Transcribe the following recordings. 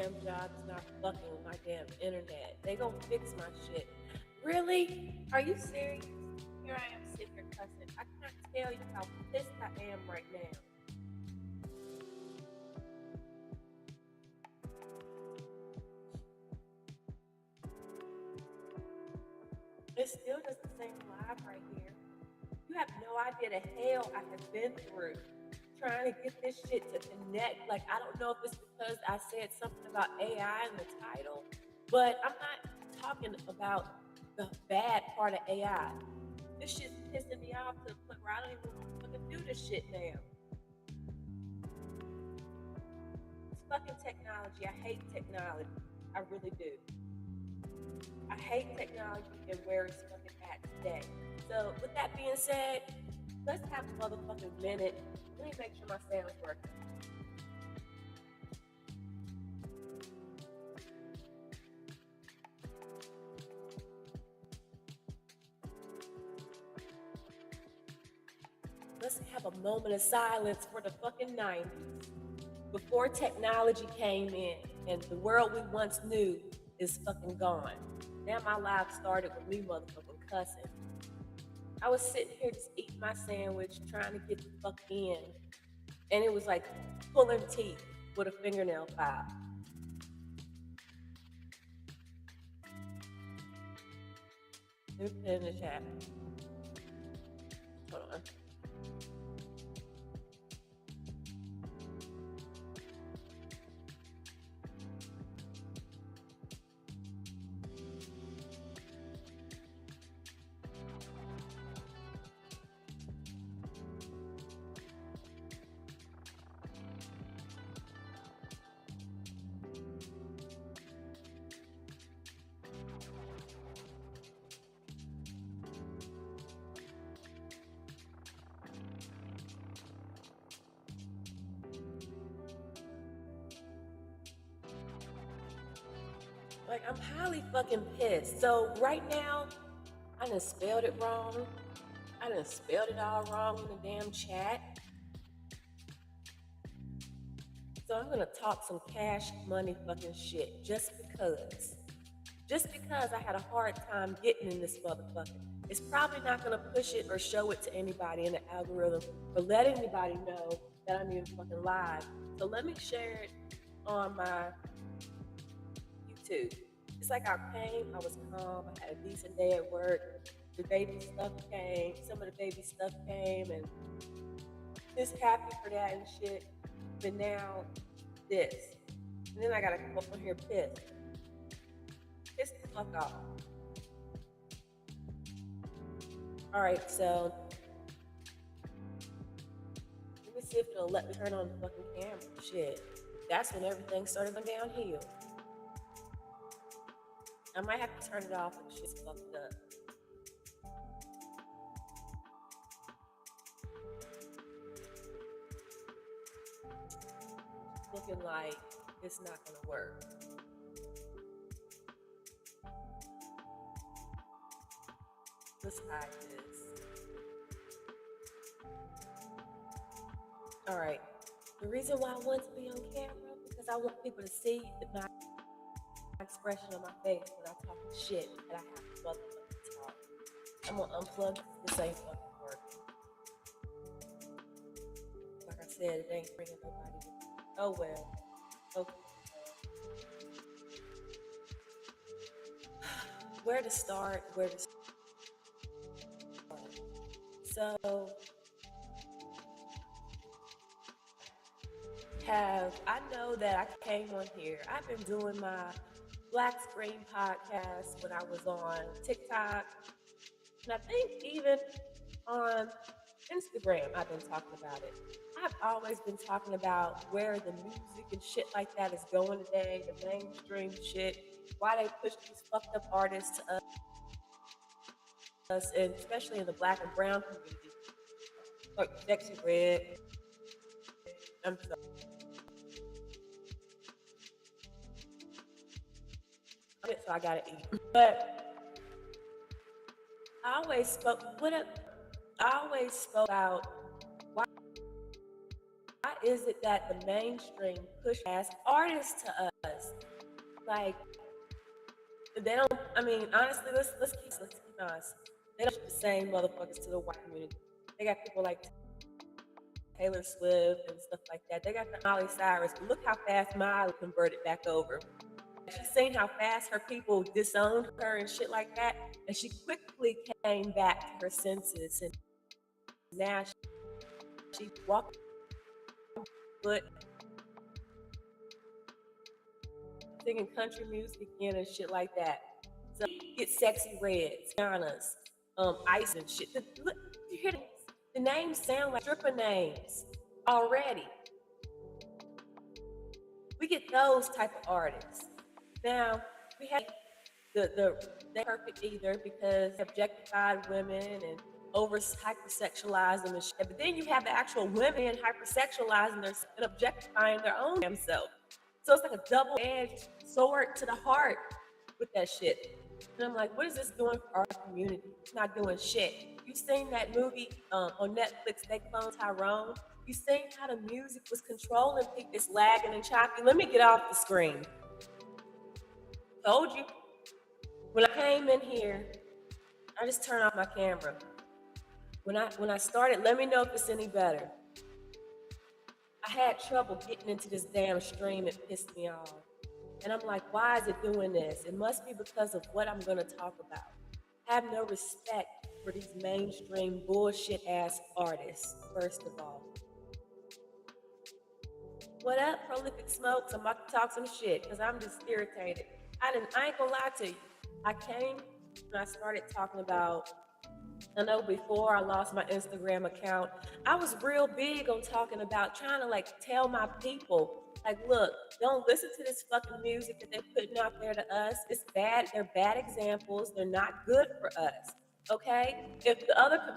damn job is not fucking with my damn internet. They gonna fix my shit. Really? Are you serious? Here I am sitting here cussing. I can't tell you how pissed I am right now. It still doesn't say live right here. You have no idea the hell I have been through trying to get this shit to connect. Like, I don't know if it's because I said something about AI in the title, but I'm not talking about the bad part of AI. This shit's pissing me off to the point where I don't even want to fucking do this shit now. It's fucking technology. I hate technology. I really do. I hate technology and where it's fucking at today. So with that being said, let's have a motherfucking minute. Let me make sure my sound's working. Let's have a moment of silence for the fucking 90s. Before technology came in and the world we once knew is fucking gone. Now my life started with me motherfucking cussing. I was sitting here just eating my sandwich, trying to get the fuck in. And it was like pulling teeth with a fingernail file. Let me put it in the chat. Hold on. Like, I'm highly fucking pissed. So right now, I done spelled it wrong. I done spelled it all wrong in the damn chat. So I'm gonna talk some cash money fucking shit just because. Just because I had a hard time getting in this motherfucker. It's probably not gonna push it or show it to anybody in the algorithm or let anybody know that I'm even fucking live. So let me share it on my YouTube. It's like I came, I was calm, I had a decent day at work. The baby stuff came, some of the baby stuff came, and just happy for that and shit. But now, this. And then I gotta come up on here pissed. Piss the fuck off. Alright, so let me see if it'll let me turn on the fucking camera. Shit. That's when everything started going downhill. I might have to turn it off if shit's fucked up. Looking like it's not gonna work. Let's hide this. Alright. The reason why I want to be on camera because I want people to see my expression on my face when I talk shit that I have to motherfucking talk. I'm gonna unplug this ain't fucking working. Like I said, it ain't bringing nobody with me. Oh well. Okay. Where to start? So I know that I came on here. I've been doing my Black Screen podcast when I was on TikTok, and I think even on Instagram I've been talking about it. I've always been talking about where the music and shit like that is going today, the mainstream shit, why they push these fucked up artists to us, and especially in the Black and brown community, like Sexy Red. I'm sorry. So I gotta eat. But I always spoke about why is it that the mainstream push ass artists to us? Like, they don't, I mean, honestly, let's keep honest. They don't push the same motherfuckers to the white community. They got people like Taylor Swift and stuff like that. They got the Miley Cyrus, but look how fast Miley converted back over. She's seen how fast her people disowned her and shit like that, and she quickly came back to her senses, and now she walked foot, singing country music again and shit like that. So get Sexy Reds, Gianna's, Ice and shit. Look, you hear the names sound like stripper names already. We get those type of artists. Now we have they're perfect either because they objectified women and over hypersexualize them and shit. But then you have the actual women hypersexualizing and objectifying their own damn self. So it's like a double-edged sword to the heart with that shit. And I'm like, what is this doing for our community? It's not doing shit. You seen that movie on Netflix, They Cloned Tyrone? You seen how the music was controlling people? It's lagging and choppy. Let me get off the screen. Told you. When I came in here, I just turned off my camera. When I started, let me know if it's any better. I had trouble getting into this damn stream. It pissed me off. And I'm like, why is it doing this? It must be because of what I'm going to talk about. I have no respect for these mainstream bullshit ass artists, first of all. What up, Prolific Smokes? I'm about to talk some shit because I'm just irritated. I ain't gonna lie to you. I came and I started talking about, I know before I lost my Instagram account, I was real big on talking about trying to like tell my people, like, look, don't listen to this fucking music that they're putting out there to us. It's bad. They're bad examples. They're not good for us. Okay?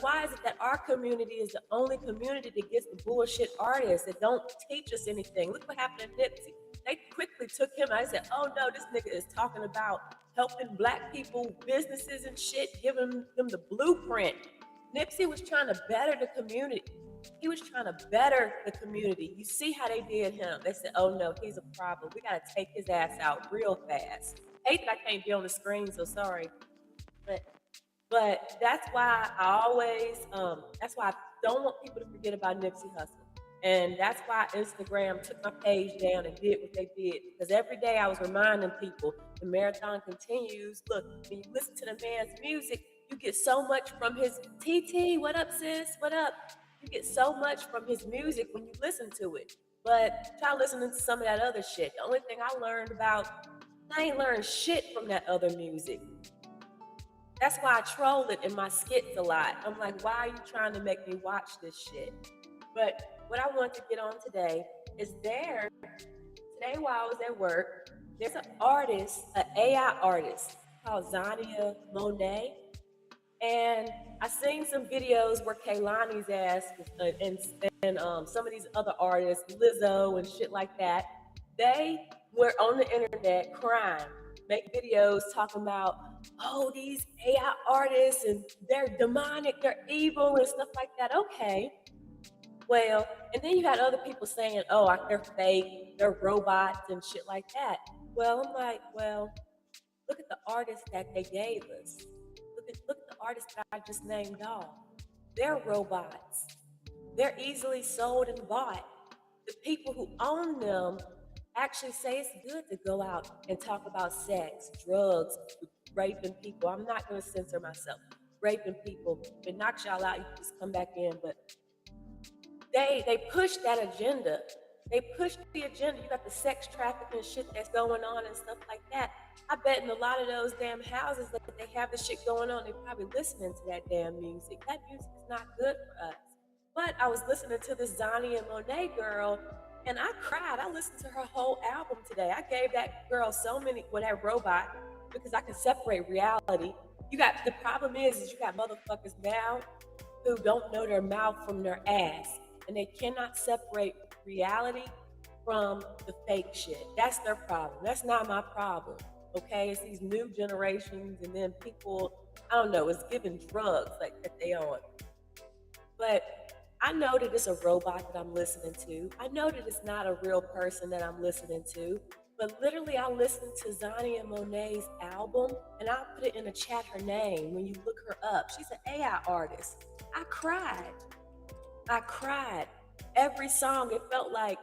Why is it that our community is the only community that gets the bullshit artists that don't teach us anything? Look what happened to Nipsey. They quickly took him. I said, oh no, this nigga is talking about helping black people, businesses and shit, giving them the blueprint. Nipsey was trying to better the community. He was trying to better the community. You see how they did him. They said, oh no, he's a problem. We got to take his ass out real fast. Hate that I can't be on the screen, so sorry. But that's why I always, that's why I don't want people to forget about Nipsey Hussle. And that's why Instagram took my page down and did what they did. Because every day I was reminding people, the marathon continues. Look, when you listen to the man's music, you get so much from his TT. What up, sis? What up? You get so much from his music when you listen to it. But try listening to some of that other shit. The only thing I learned about, I ain't learned shit from that other music. That's why I troll it in my skits a lot. I'm like, why are you trying to make me watch this shit? But what I want to get on today is today while I was at work, there's an artist, an AI artist called Zania Monet. And I seen some videos where Kaylani's ass and some of these other artists, Lizzo and shit like that, they were on the internet crying, make videos talking about, oh, these AI artists and they're demonic, they're evil and stuff like that. Okay. Well, and then you had other people saying, oh, they're fake, they're robots and shit like that. Well, I'm like, well, look at the artists that they gave us. Look at the artists that I just named off. They're robots. They're easily sold and bought. The people who own them actually say it's good to go out and talk about sex, drugs, raping people. I'm not going to censor myself. Raping people. If it knocks y'all out, you can just come back in. But they push that agenda. They push the agenda. You got the sex trafficking shit that's going on and stuff like that. I bet in a lot of those damn houses that they have the shit going on, they're probably listening to that damn music. That music is not good for us. But I was listening to this Zania Monet girl, and I cried. I listened to her whole album today. I gave that girl so many, that robot, because I can separate reality. The problem is you got motherfuckers now who don't know their mouth from their ass, and they cannot separate reality from the fake shit. That's their problem. That's not my problem. Okay, it's these new generations, and then people, I don't know, it's giving drugs like that they on. But I know that it's a robot that I'm listening to. I know that it's not a real person that I'm listening to. But literally, I listened to Zania Monet's album, and I'll put it in the chat her name when you look her up. She's an AI artist. I cried. I cried. Every song, it felt like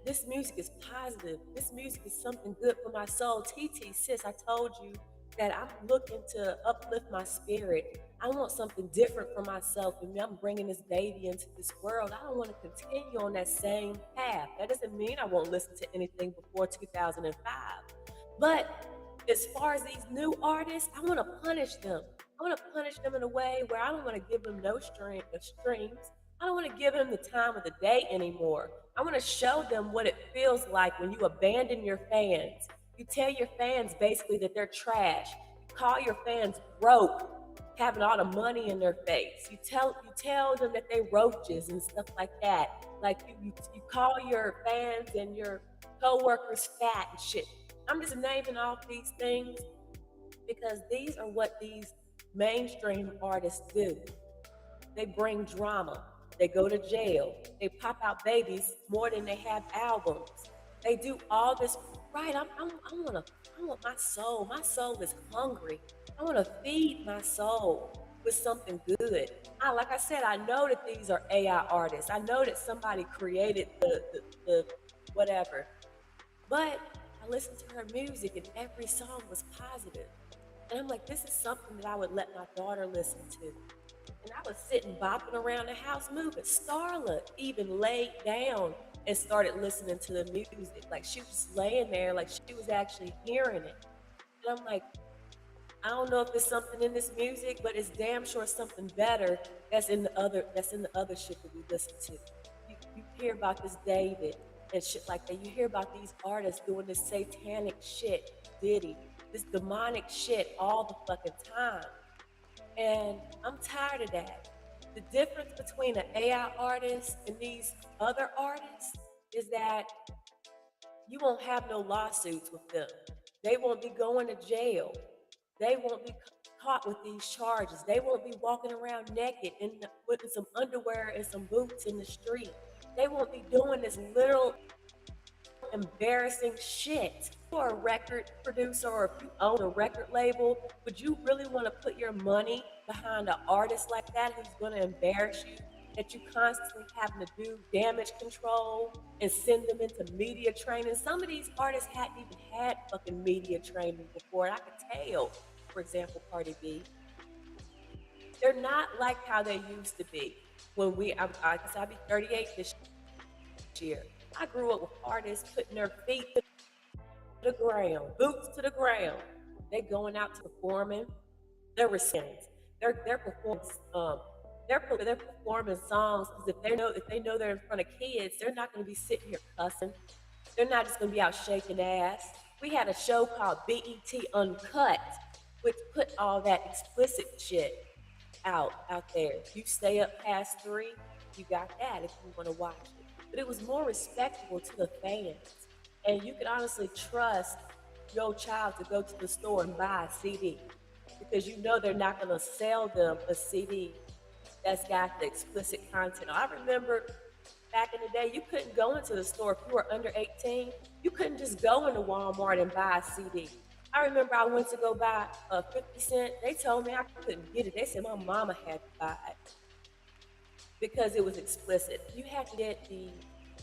this music is positive. This music is something good for my soul. TT, sis, I told you that I'm looking to uplift my spirit. I want something different for myself, and I'm bringing this baby into this world. I don't want to continue on that same path. That doesn't mean I won't listen to anything before 2005. But as far as these new artists, I want to punish them. I want to punish them in a way where I don't want to give them no streams. I don't want to give them the time of the day anymore. I want to show them what it feels like when you abandon your fans. You tell your fans basically that they're trash. You call your fans broke, having all the money in their face. You tell them that they roaches and stuff like that. Like you call your fans and your coworkers fat and shit. I'm just naming off these things because these are what these mainstream artists do. They bring drama. They go to jail. They pop out babies more than they have albums. They do all this. Right, I want my soul. My soul is hungry. I want to feed my soul with something good. Like I said, I know that these are AI artists. I know that somebody created the whatever. But I listened to her music and every song was positive. And I'm like, this is something that I would let my daughter listen to. And I was sitting bopping around the house moving. Starla even laid down and started listening to the music. Like she was just laying there, like she was actually hearing it. And I'm like, I don't know if there's something in this music, but it's damn sure something better that's in the other shit that we listen to. You hear about this David and shit like that. You hear about these artists doing this satanic shit, Diddy, this demonic shit all the fucking time. And I'm tired of that. The difference between an AI artist and these other artists is that you won't have no lawsuits with them. They won't be going to jail. They won't be caught with these charges. They won't be walking around naked and putting some underwear and some boots in the street. They won't be doing this little embarrassing shit. If you're a record producer or if you own a record label, would you really want to put your money behind an artist like that who's going to embarrass you? That you constantly having to do damage control and send them into media training. Some of these artists hadn't even had fucking media training before, and I could tell. For example, Cardi B. They're not like how they used to be. When I'll be 38 this year. I grew up with artists putting their feet to the ground, boots to the ground. They going out to performing. They're recipients. They're performing songs because if they know they're in front of kids, they're not going to be sitting here cussing. They're not just going to be out shaking ass. We had a show called BET Uncut, which put all that explicit shit out there. If you stay up past 3, you got that if you want to watch it. But it was more respectable to the fans. And you could honestly trust your child to go to the store and buy a CD because you know they're not going to sell them a CD that's got the explicit content. I remember back in the day, you couldn't go into the store if you were under 18. You couldn't just go into Walmart and buy a CD. I remember I went to go buy a 50 Cent. They told me I couldn't get it. They said my mama had to buy it because it was explicit. You had to get the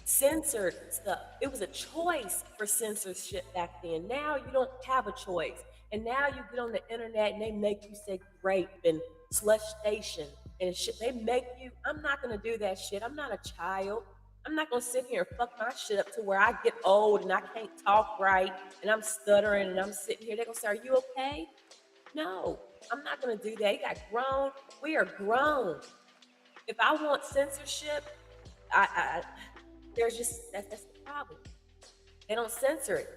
censored stuff. It was a choice for censorship back then. Now you don't have a choice. And now you get on the internet and they make you say rape and slush station and shit. They make you, I'm not gonna do that shit. I'm not a child. I'm not gonna sit here and fuck my shit up to where I get old and I can't talk right and I'm stuttering and I'm sitting here. They're gonna say, are you okay? No, I'm not gonna do that. You got grown. We are grown. If I want censorship, there's just, that's the problem. They don't censor it.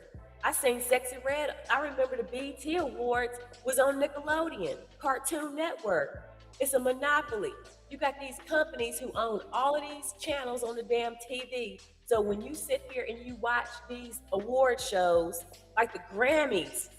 I seen Sexy Red. I remember the BET Awards was on Nickelodeon, Cartoon Network. It's a monopoly. You got these companies who own all of these channels on the damn TV. So when you sit here and you watch these award shows, like the Grammys,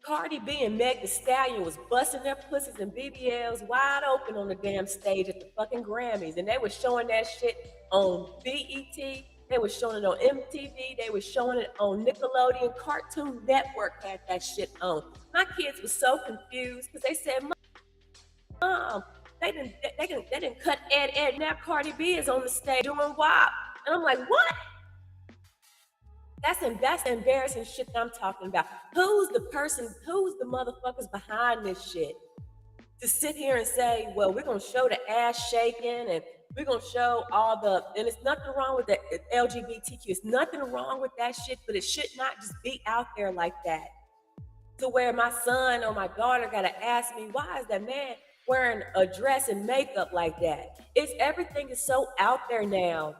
Cardi B and Meg Thee Stallion was busting their pussies and BBLs wide open on the damn stage at the fucking Grammys. And they were showing that shit on BET. They were showing it on MTV. They were showing it on Nickelodeon. Cartoon Network had that shit on. My kids were so confused because they said, Mom, they didn't cut Ed. Now Cardi B is on the stage doing WAP. And I'm like, what? That's embarrassing shit that I'm talking about. Who's the motherfuckers behind this shit? To sit here and say, well, we're gonna show the ass shaking and we're gonna show and it's nothing wrong with the LGBTQ. It's nothing wrong with that shit, but it should not just be out there like that. To where my son or my daughter gotta ask me, why is that man wearing a dress and makeup like that? Everything is so out there now,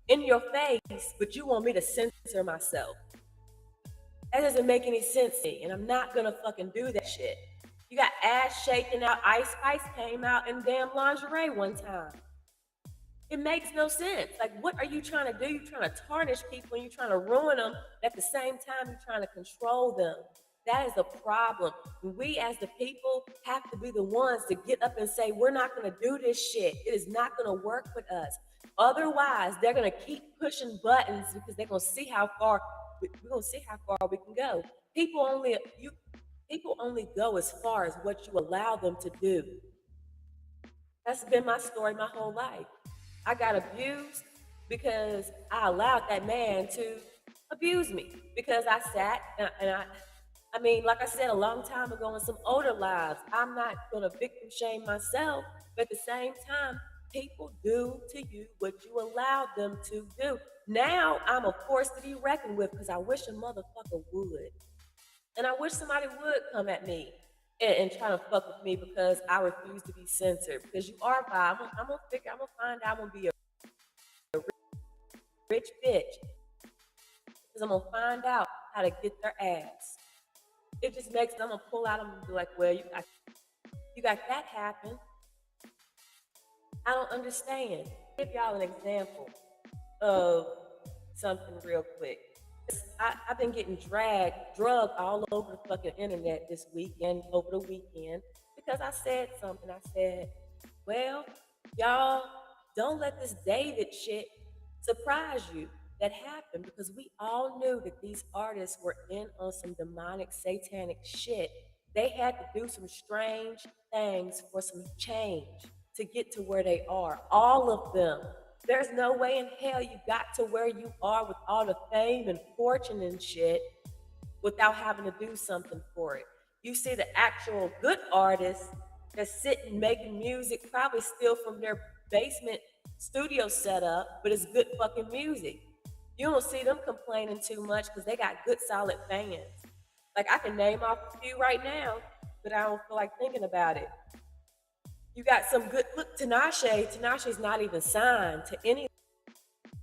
in your face, but you want me to censor myself. That doesn't make any sense to me, and I'm not gonna fucking do that shit. You got ass shaking out. Ice Spice came out in damn lingerie one time. It makes no sense. Like, what are you trying to do? You're trying to tarnish people and you're trying to ruin them. At the same time, you're trying to control them. That is a problem. We as the people have to be the ones to get up and say, we're not gonna do this shit. It is not gonna work with us. Otherwise, they're gonna keep pushing buttons because they're gonna see how far we can go. People only go as far as what you allow them to do. That's been my story my whole life. I got abused because I allowed that man to abuse me because I sat and I mean, like I said a long time ago in some older lives, I'm not gonna victim shame myself, but at the same time, people do to you what you allow them to do. Now I'm a force to be reckoned with because I wish a motherfucker would. And I wish somebody would come at me and try to fuck with me because I refuse to be censored. Because you are bi. I'm gonna find out I'm gonna be a rich bitch. Because I'm gonna find out how to get their ass. It just makes them, I'm gonna pull out and be like, well, you got that happen. I don't understand. I'll give y'all an example of something real quick. I've been getting drugged all over the fucking internet this weekend, over the weekend, because I said something. I said, well, y'all, don't let this David shit surprise you that happened, because we all knew that these artists were in on some demonic, satanic shit. They had to do some strange things for some change to get to where they are. All of them. There's no way in hell you got to where you are with all the fame and fortune and shit without having to do something for it. You see the actual good artists that sit and making music, probably still from their basement studio setup, but it's good fucking music. You don't see them complaining too much because they got good solid fans. Like, I can name off a few right now, but I don't feel like thinking about it. You got some good, look, Tinashe's not even signed to any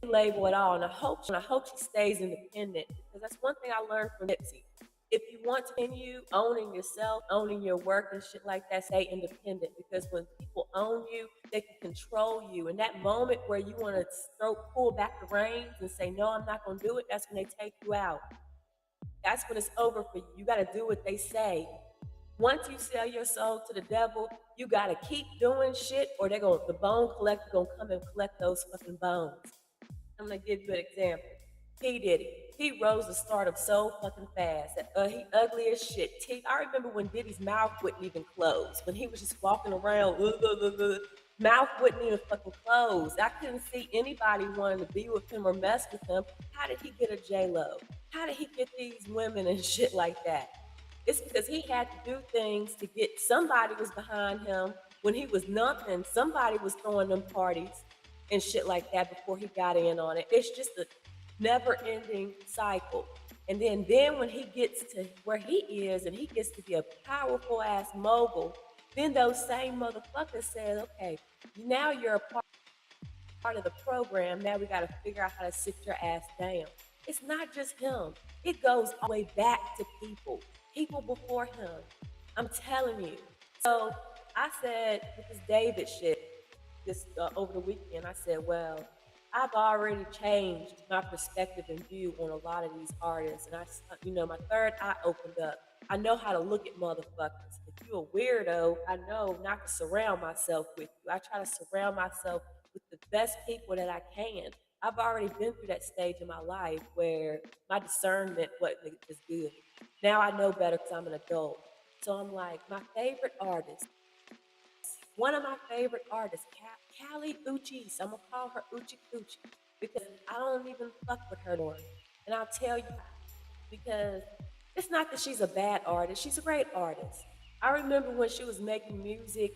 label at all, and I hope she stays independent, because that's one thing I learned from Nipsey. If you want to continue owning yourself, owning your work and shit like that, stay independent, because when people own you, they can control you. And that moment where you want to pull back the reins and say, no, I'm not going to do it, that's when they take you out. That's when it's over for you. You got to do what they say. Once you sell your soul to the devil, you got to keep doing shit, or the bone collector going to come and collect those fucking bones. I'm going to give you an example. P. Diddy. He rose to stardom so fucking fast. He ugly as shit. I remember when Diddy's mouth wouldn't even close. When he was just walking around, mouth wouldn't even fucking close. I couldn't see anybody wanting to be with him or mess with him. How did he get a J-Lo? How did he get these women and shit like that? It's because he had to do things to get, somebody was behind him when he was nothing. Somebody was throwing them parties and shit like that before he got in on it. It's just a never-ending cycle. And then when he gets to where he is and he gets to be a powerful ass mogul, then those same motherfuckers said, okay, now you're a part of the program. Now we got to figure out how to sit your ass down. It's not just him. It goes all the way back to people before him. I'm telling you. So I said with this David shit, over the weekend, I said, well, I've already changed my perspective and view on a lot of these artists. And my third eye opened up. I know how to look at motherfuckers. If you're a weirdo, I know not to surround myself with you. I try to surround myself with the best people that I can. I've already been through that stage in my life where my discernment wasn't as good. Now I know better because I'm an adult. So I'm like, my favorite artist, one of my favorite artists, Callie Uchis. I'm gonna call her Uchi Coochie because I don't even fuck with her anymore. And I'll tell you because it's not that she's a bad artist. She's a great artist. I remember when she was making music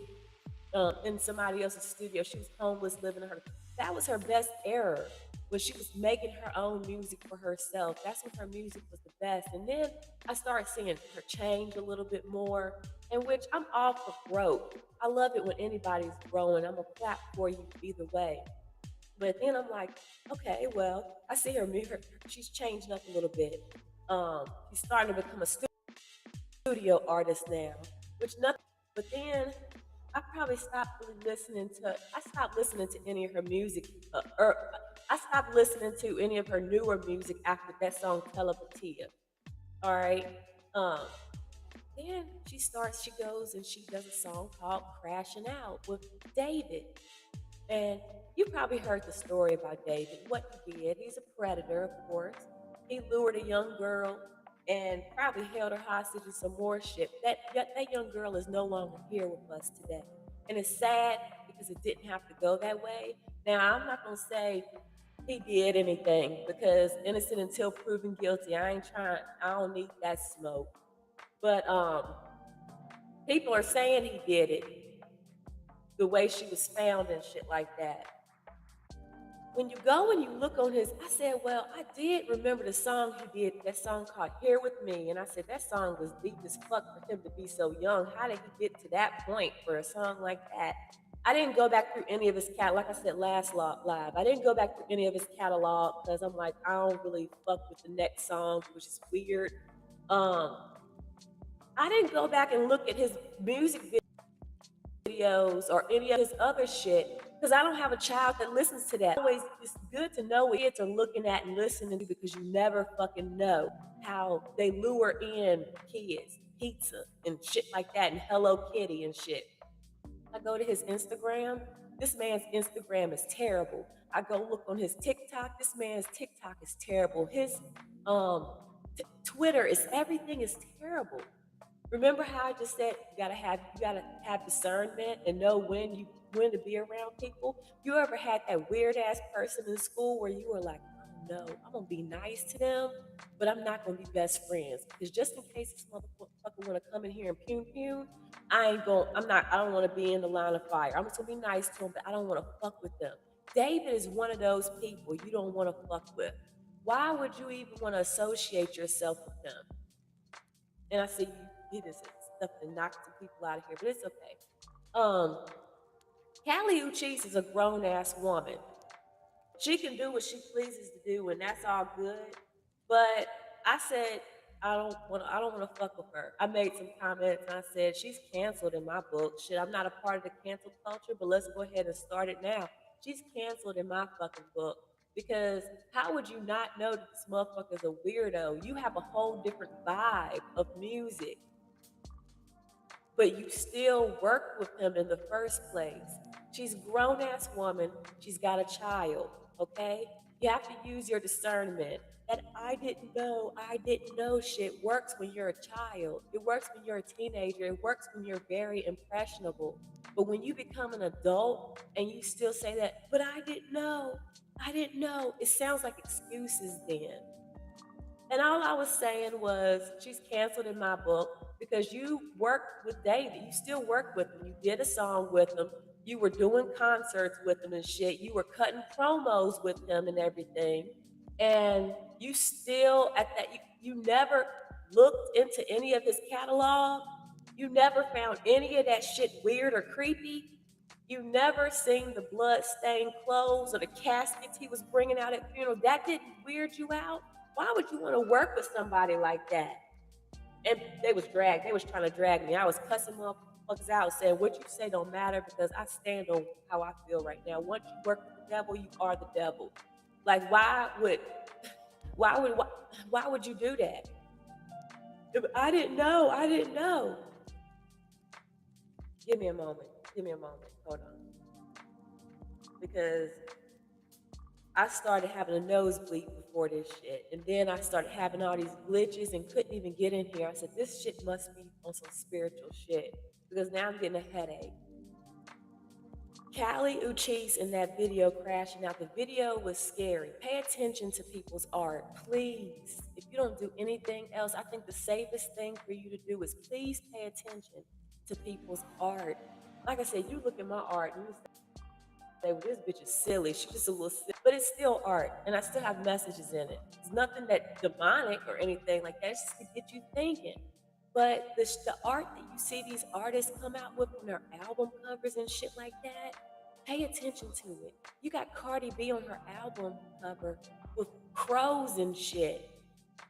in somebody else's studio. She was homeless, living in her. That was her best era when she was making her own music for herself. That's when her music was the best. And then I started seeing her change a little bit more, in which I'm all for growth. I love it when anybody's growing. I'm gonna clap for you either way. But then I'm like, okay, well, I see her music. She's changing up a little bit. She's starting to become a studio artist now, which nothing. But then I probably stopped really listening to. I stopped listening to any of her music, or I stopped listening to any of her newer music after that song Telepatia. All right. Um, then she goes and she does a song called Crashing Out with David. And you probably heard the story about David, what he did. He's a predator, of course. He lured a young girl and probably held her hostage and some more shit. That young girl is no longer here with us today. And it's sad because it didn't have to go that way. Now, I'm not going to say he did anything because innocent until proven guilty. I don't need that smoke. But people are saying he did it the way she was found and shit like that. When you go and you look on his, I said, well, I did remember the song he did, that song called Here With Me. And I said, that song was deep as fuck for him to be so young. How did he get to that point for a song like that? I didn't go back through any of his like I said last live, I didn't go back through any of his catalog because I'm like, I don't really fuck with the next song, which is weird. Um, I didn't go back and look at his music videos or any of his other shit because I don't have a child that listens to that. Always, it's good to know what kids are looking at and listening to because you never fucking know how they lure in kids, pizza and shit like that, and Hello Kitty and shit. I go to his Instagram. This man's Instagram is terrible. I go look on his TikTok. This man's TikTok is terrible. His um, Twitter is everything is terrible. Remember how I just said you gotta have discernment and know when to be around people. You ever had that weird ass person in school where you were like, oh no, I'm gonna be nice to them, but I'm not gonna be best friends because just in case this motherfucker wanna come in here and pune, I don't wanna be in the line of fire. I'm just gonna be nice to them, but I don't wanna fuck with them. David is one of those people you don't wanna fuck with. Why would you even wanna associate yourself with them? And I see you did stuff to knock some people out of here, but it's okay. Um, Callie Uchis is a grown ass woman. She can do what she pleases to do, and that's all good. But I said I don't want to fuck with her. I made some comments and I said she's canceled in my book. Shit, I'm not a part of the cancel culture, but let's go ahead and start it now. She's canceled in my fucking book because how would you not know that this motherfucker's a weirdo? You have a whole different vibe of music, but you still work with him in the first place. She's a grown ass woman. She's got a child. Okay, you have to use your discernment. That I didn't know shit works when you're a child. It works when you're a teenager. It works when you're very impressionable. But when you become an adult and you still say that, but I didn't know, it sounds like excuses then. And all I was saying was, she's canceled in my book because you worked with David. You still work with him. You did a song with him. You were doing concerts with him and shit. You were cutting promos with him and everything. And you still, you never looked into any of his catalog. You never found any of that shit weird or creepy. You never seen the blood-stained clothes or the caskets he was bringing out at funeral. That didn't weird you out. Why would you want to work with somebody like that? And they was trying to drag me. I was cussing motherfuckers out saying, what you say don't matter because I stand on how I feel right now. Once you work with the devil, you are the devil. Like, why would you do that? I didn't know. Give me a moment. Hold on. Because I started having a nosebleed before this shit. And then I started having all these glitches and couldn't even get in here. I said, this shit must be on some spiritual shit. Because now I'm getting a headache. Callie Uchis in that video crashing out. The video was scary. Pay attention to people's art, please. If you don't do anything else, I think the safest thing for you to do is please pay attention to people's art. Like I said, you look at my art and you say, well, this bitch is silly. She's just a little silly. But it's still art, and I still have messages in it. It's nothing that demonic or anything like that. It's just to get you thinking. But the art that you see these artists come out with on their album covers and shit like that, pay attention to it. You got Cardi B on her album cover with crows and shit,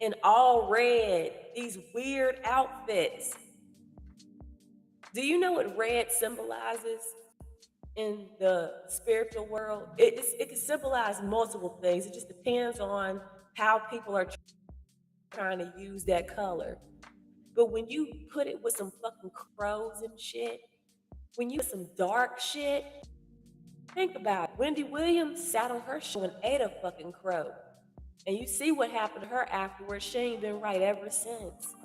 in all red, these weird outfits. Do you know what red symbolizes in the spiritual world? It can symbolize multiple things. It just depends on how people are trying to use that color. But when you put it with some fucking crows and shit, when you put some dark shit, think about it. Wendy Williams sat on her show and ate a fucking crow. And you see what happened to her afterwards. She ain't been right ever since.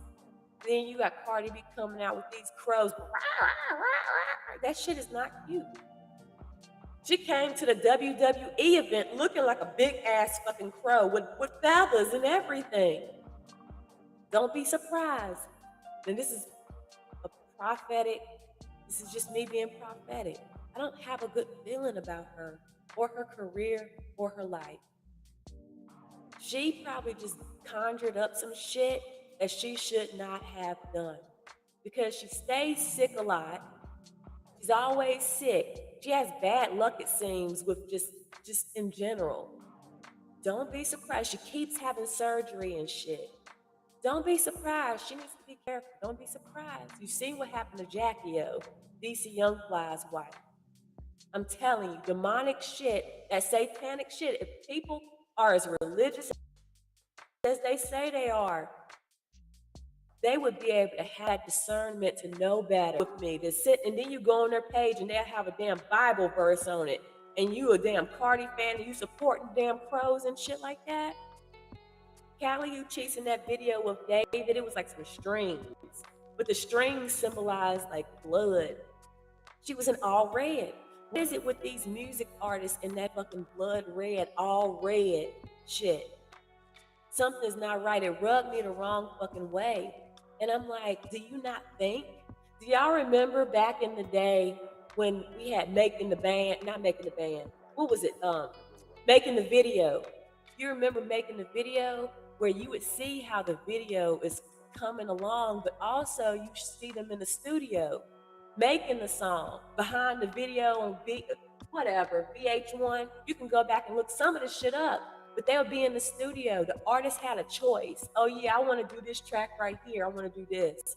Then you got Cardi B coming out with these crows. That shit is not cute. She came to the WWE event looking like a big ass fucking crow with feathers and everything. Don't be surprised. And this is a prophetic, this is just me being prophetic. I don't have a good feeling about her or her career or her life. She probably just conjured up some shit that she should not have done because she stays sick a lot. She's always sick. She has bad luck, it seems, with just in general. Don't be surprised. She keeps having surgery and shit. Don't be surprised. She needs to be careful. Don't be surprised. You see what happened to Jackie O, DC Youngfly's wife. I'm telling you, demonic shit, that satanic shit, if people are as religious as they say they are, they would be able to have discernment to know better with me. To sit and then you go on their page and they'll have a damn Bible verse on it. And you a damn Cardi fan and you supporting damn crows and shit like that. Callie Uchis in that video with David, it was like some strings. But the strings symbolized like blood. She was in all red. What is it with these music artists in that fucking blood red, all red shit? Something's not right. It rubbed me the wrong fucking way. And I'm like, do you not think? Do y'all remember back in the day when we had Making the Band, not Making the Band, what was it? Making the Video. You remember Making the Video where you would see how the video is coming along, but also you see them in the studio making the song behind the video on VH1. You can go back and look some of the shit up. But they would be in the studio. The artist had a choice. Oh yeah, I want to do this track right here. I want to do this.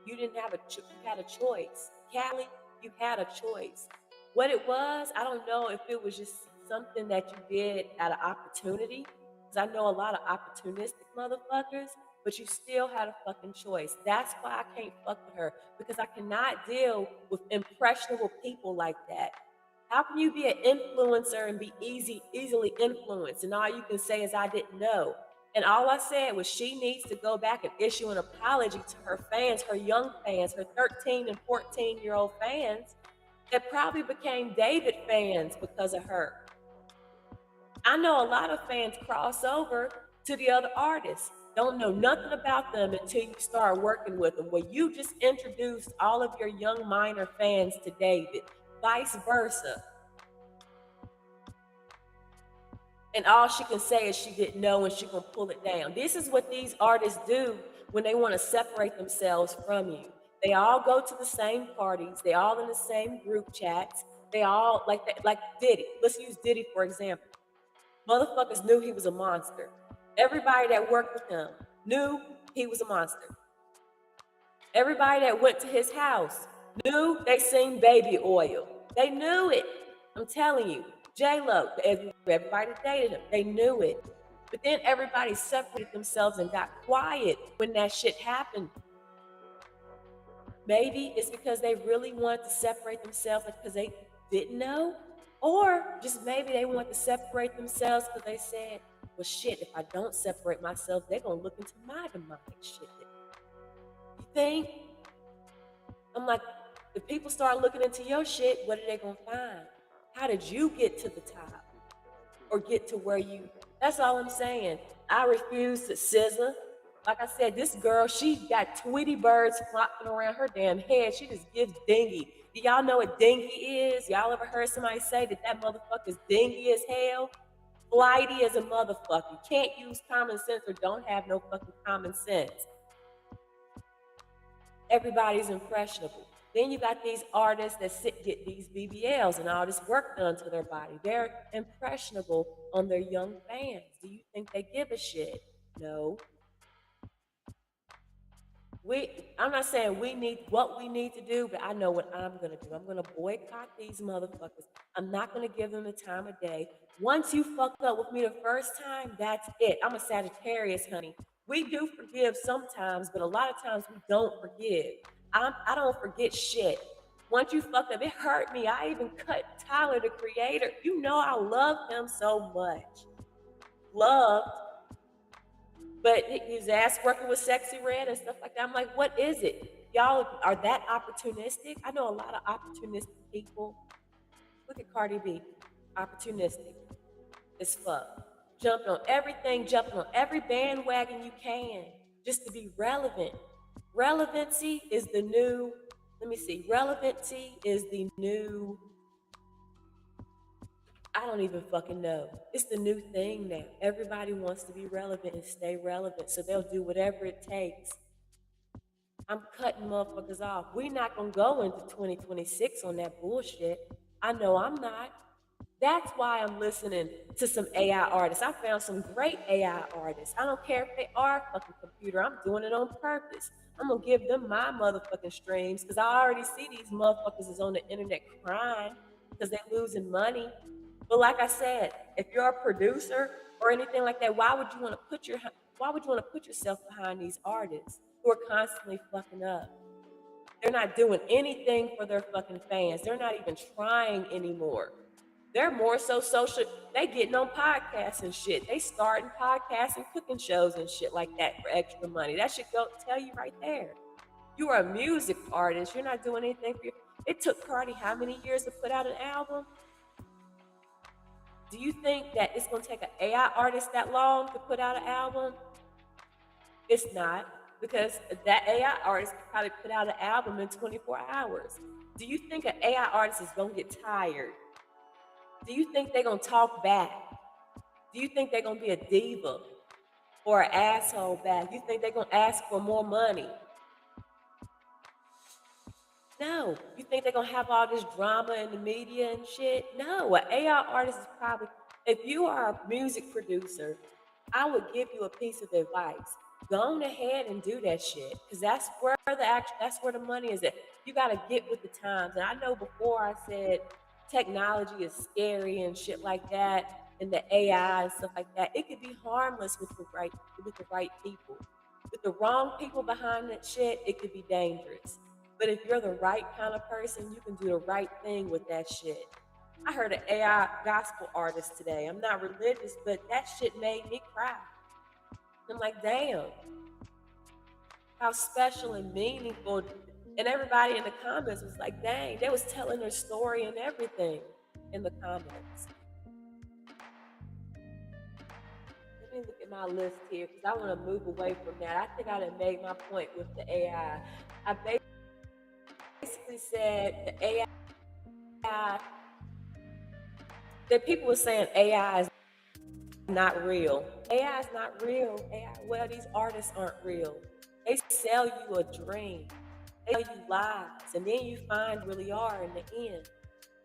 You didn't have you had a choice. Callie, you had a choice. What it was, I don't know if it was just something that you did out of opportunity. Because I know a lot of opportunistic motherfuckers, but you still had a fucking choice. That's why I can't fuck with her. Because I cannot deal with impressionable people like that. How can you be an influencer and be easily influenced? And all you can say is, I didn't know. And all I said was she needs to go back and issue an apology to her fans, her young fans, her 13 and 14-year-old fans that probably became David fans because of her. I know a lot of fans cross over to the other artists. Don't know nothing about them until you start working with them. Well, you just introduced all of your young minor fans to David. Vice versa. And all she can say is she didn't know and she's gonna pull it down. This is what these artists do when they want to separate themselves from you. They all go to the same parties. They all in the same group chats. They all like Diddy. Let's use Diddy for example. Motherfuckers knew he was a monster. Everybody that worked with him knew he was a monster. Everybody that went to his house knew they seen baby oil. They knew it. I'm telling you. J-Lo, everybody dated him. They knew it. But then everybody separated themselves and got quiet when that shit happened. Maybe it's because they really wanted to separate themselves because they didn't know. Or just maybe they want to separate themselves because they said, well, shit, if I don't separate myself, they're going to look into my demonic shit. You think? I'm like, if people start looking into your shit, what are they going to find? How did you get to the top? Or get to where you, that's all I'm saying. I refuse to scissor. Like I said, this girl, she got Tweety birds flopping around her damn head. She just gives dingy. Do y'all know what dingy is? Y'all ever heard somebody say that motherfucker's dingy as hell? Flighty as a motherfucker. Can't use common sense or don't have no fucking common sense. Everybody's impressionable. Then you got these artists that get these BBLs and all this work done to their body. They're impressionable on their young fans. Do you think they give a shit? No. I'm not saying we need what we need to do, but I know what I'm gonna do. I'm gonna boycott these motherfuckers. I'm not gonna give them the time of day. Once you fucked up with me the first time, that's it. I'm a Sagittarius, honey. We do forgive sometimes, but a lot of times we don't forgive. I don't forget shit. Once you fucked up, it hurt me. I even cut Tyler, the creator. You know I love him so much. Loved. But his ass working with Sexy Red and stuff like that. I'm like, what is it? Y'all are that opportunistic? I know a lot of opportunistic people. Look at Cardi B. Opportunistic as fuck. Jumping on everything, jumping on every bandwagon you can just to be relevant. Relevancy is the new, relevancy is the new, I don't even fucking know. It's the new thing now. Everybody wants to be relevant and stay relevant, so they'll do whatever it takes. I'm cutting motherfuckers off. We're not gonna go into 2026 on that bullshit. I know I'm not. That's why I'm listening to some AI artists. I found some great AI artists. I don't care if they are fucking computer. I'm doing it on purpose. I'm gonna give them my motherfucking streams because I already see these motherfuckers is on the internet crying because they're losing money. But like I said, if you're a producer or anything like that, why would you want to put yourself behind these artists who are constantly fucking up? They're not doing anything for their fucking fans. They're not even trying anymore. They're more so social. They getting on podcasts and shit. They starting podcasts and cooking shows and shit like that for extra money. That should go tell you right there. You are a music artist. You're not doing anything for you. It took Cardi how many years to put out an album? Do you think that it's going to take an AI artist that long to put out an album? It's not, because that AI artist could probably put out an album in 24 hours. Do you think an AI artist is going to get tired? Do you think they're going to talk back? Do you think they're going to be a diva or an asshole back? You think they're going to ask for more money? No. You think they're going to have all this drama in the media and shit? No. An AI artist is probably, if you are a music producer, I would give you a piece of advice. Go on ahead and do that shit, because that's where the money is at. You got to get with the times. And I know before I said technology is scary and shit like that, and the AI and stuff like that. It could be harmless with the right people. With the wrong people behind that shit, it could be dangerous. But if you're the right kind of person, you can do the right thing with that shit. I heard an AI gospel artist today. I'm not religious, but that shit made me cry. I'm like, damn, how special and meaningful. And everybody in the comments was like, dang, they was telling their story and everything in the comments. Let me look at my list here because I want to move away from that. I think I done made my point with the AI. I basically said the AI, that people were saying AI is not real. AI is not real. Well, these artists aren't real. They sell you a dream. They tell you lies, and then you find really are in the end.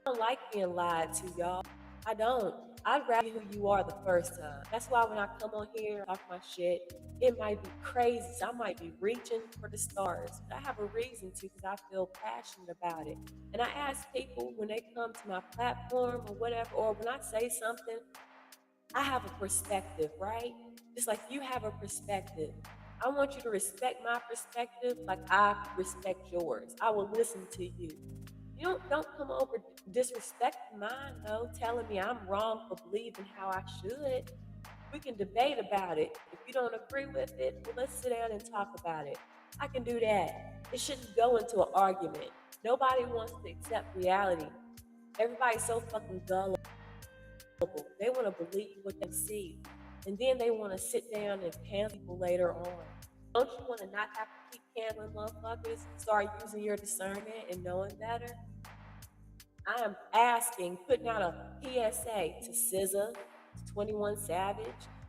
I don't like being lied to, y'all. I don't. I'd rather be who you are the first time. That's why when I come on here, talk my shit, it might be crazy. So I might be reaching for the stars. But I have a reason to because I feel passionate about it. And I ask people when they come to my platform or whatever, or when I say something, I have a perspective, right? Just like you have a perspective. I want you to respect my perspective like I respect yours. I will listen to you. You don't come over disrespecting mine though, telling me I'm wrong for believing how I should. We can debate about it. If you don't agree with it, well, let's sit down and talk about it. I can do that. It shouldn't go into an argument. Nobody wants to accept reality. Everybody's so fucking gullible. They want to believe what they see. And then they want to sit down and cancel people later on. Don't you want to not have to keep canceling motherfuckers? Start using your discernment and knowing better? I am asking, putting out a PSA to SZA, to 21 Savage,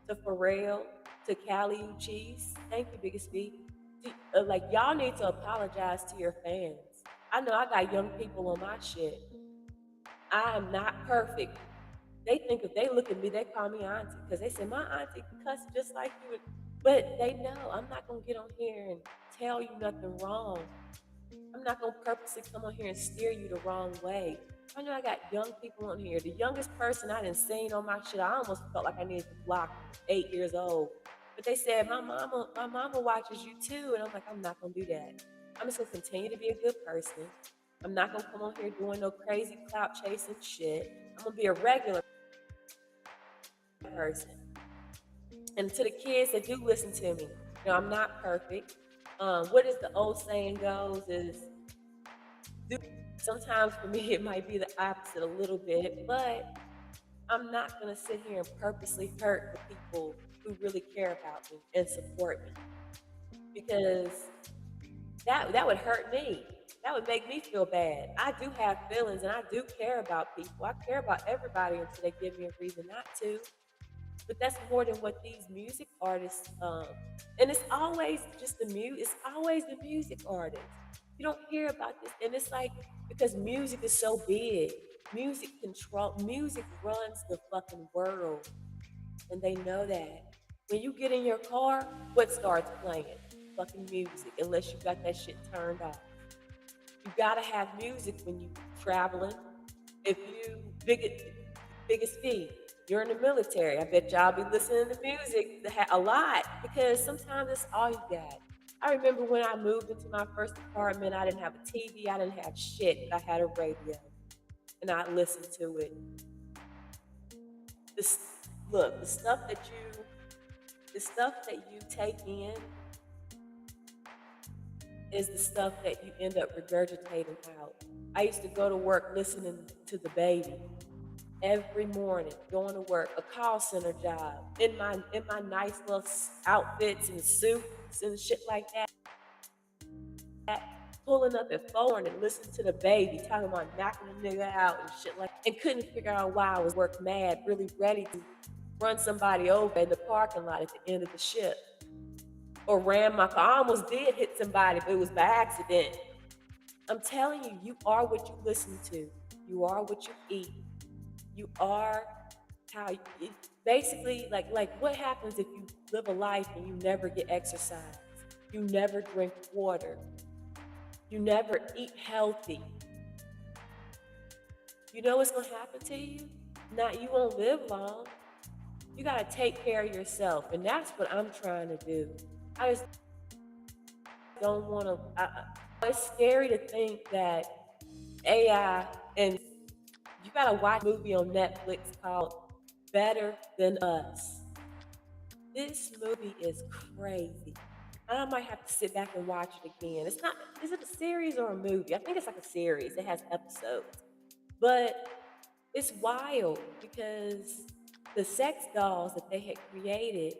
to Pharrell, to Cali Uchis. Thank you, Biggest B. Like, y'all need to apologize to your fans. I know I got young people on my shit. I am not perfect. They think if they look at me, they call me auntie because they say my auntie cuss just like you. But they know I'm not gonna get on here and tell you nothing wrong. I'm not gonna purposely come on here and steer you the wrong way. I know I got young people on here. The youngest person I done seen on my shit, I almost felt like I needed to block them, 8 years old. But they said my mama watches you too, and I'm like, I'm not gonna do that. I'm just gonna continue to be a good person. I'm not gonna come on here doing no crazy clout chasing shit. I'm gonna be a regular person. And to the kids that do listen to me, you know, I'm not perfect. What is the old saying goes is, sometimes for me it might be the opposite a little bit, but I'm not gonna sit here and purposely hurt the people who really care about me and support me because that would hurt me. That would make me feel bad. I do have feelings and I do care about people. I care about everybody until they give me a reason not to. But that's more than what these music artists and it's always just it's always the music artists. You don't hear about this, and it's like because music is so big. Music runs the fucking world, and they know that. When you get in your car, what starts playing? Fucking music, unless you got that shit turned off. You gotta have music when you traveling. If you biggest fee, you're in the military. I bet y'all be listening to music a lot because sometimes it's all you got. I remember when I moved into my first apartment, I didn't have a TV, I didn't have shit, but I had a radio, and I listened to it. This, look, the stuff that you take in is the stuff that you end up regurgitating out. I used to go to work listening to the baby every morning, going to work, a call center job, in my nice little outfits and suits and shit like that, pulling up at 4 and listening to the baby talking about knocking a nigga out and shit like that, and couldn't figure out why I was work mad, really ready to run somebody over in the parking lot at the end of the shift. Or ran my car. I almost did hit somebody, but it was by accident. I'm telling you, you are what you listen to. You are what you eat. You are how you, basically, like what happens if you live a life and you never get exercise? You never drink water. You never eat healthy. You know what's gonna happen to you? You won't live long. You gotta take care of yourself, and that's what I'm trying to do. I just don't want to. It's scary to think that AI, and you gotta watch a movie on Netflix called Better Than Us. This movie is crazy. I might have to sit back and watch it again. It's not. Is it a series or a movie? I think it's like a series. It has episodes, but it's wild because the sex dolls that they had created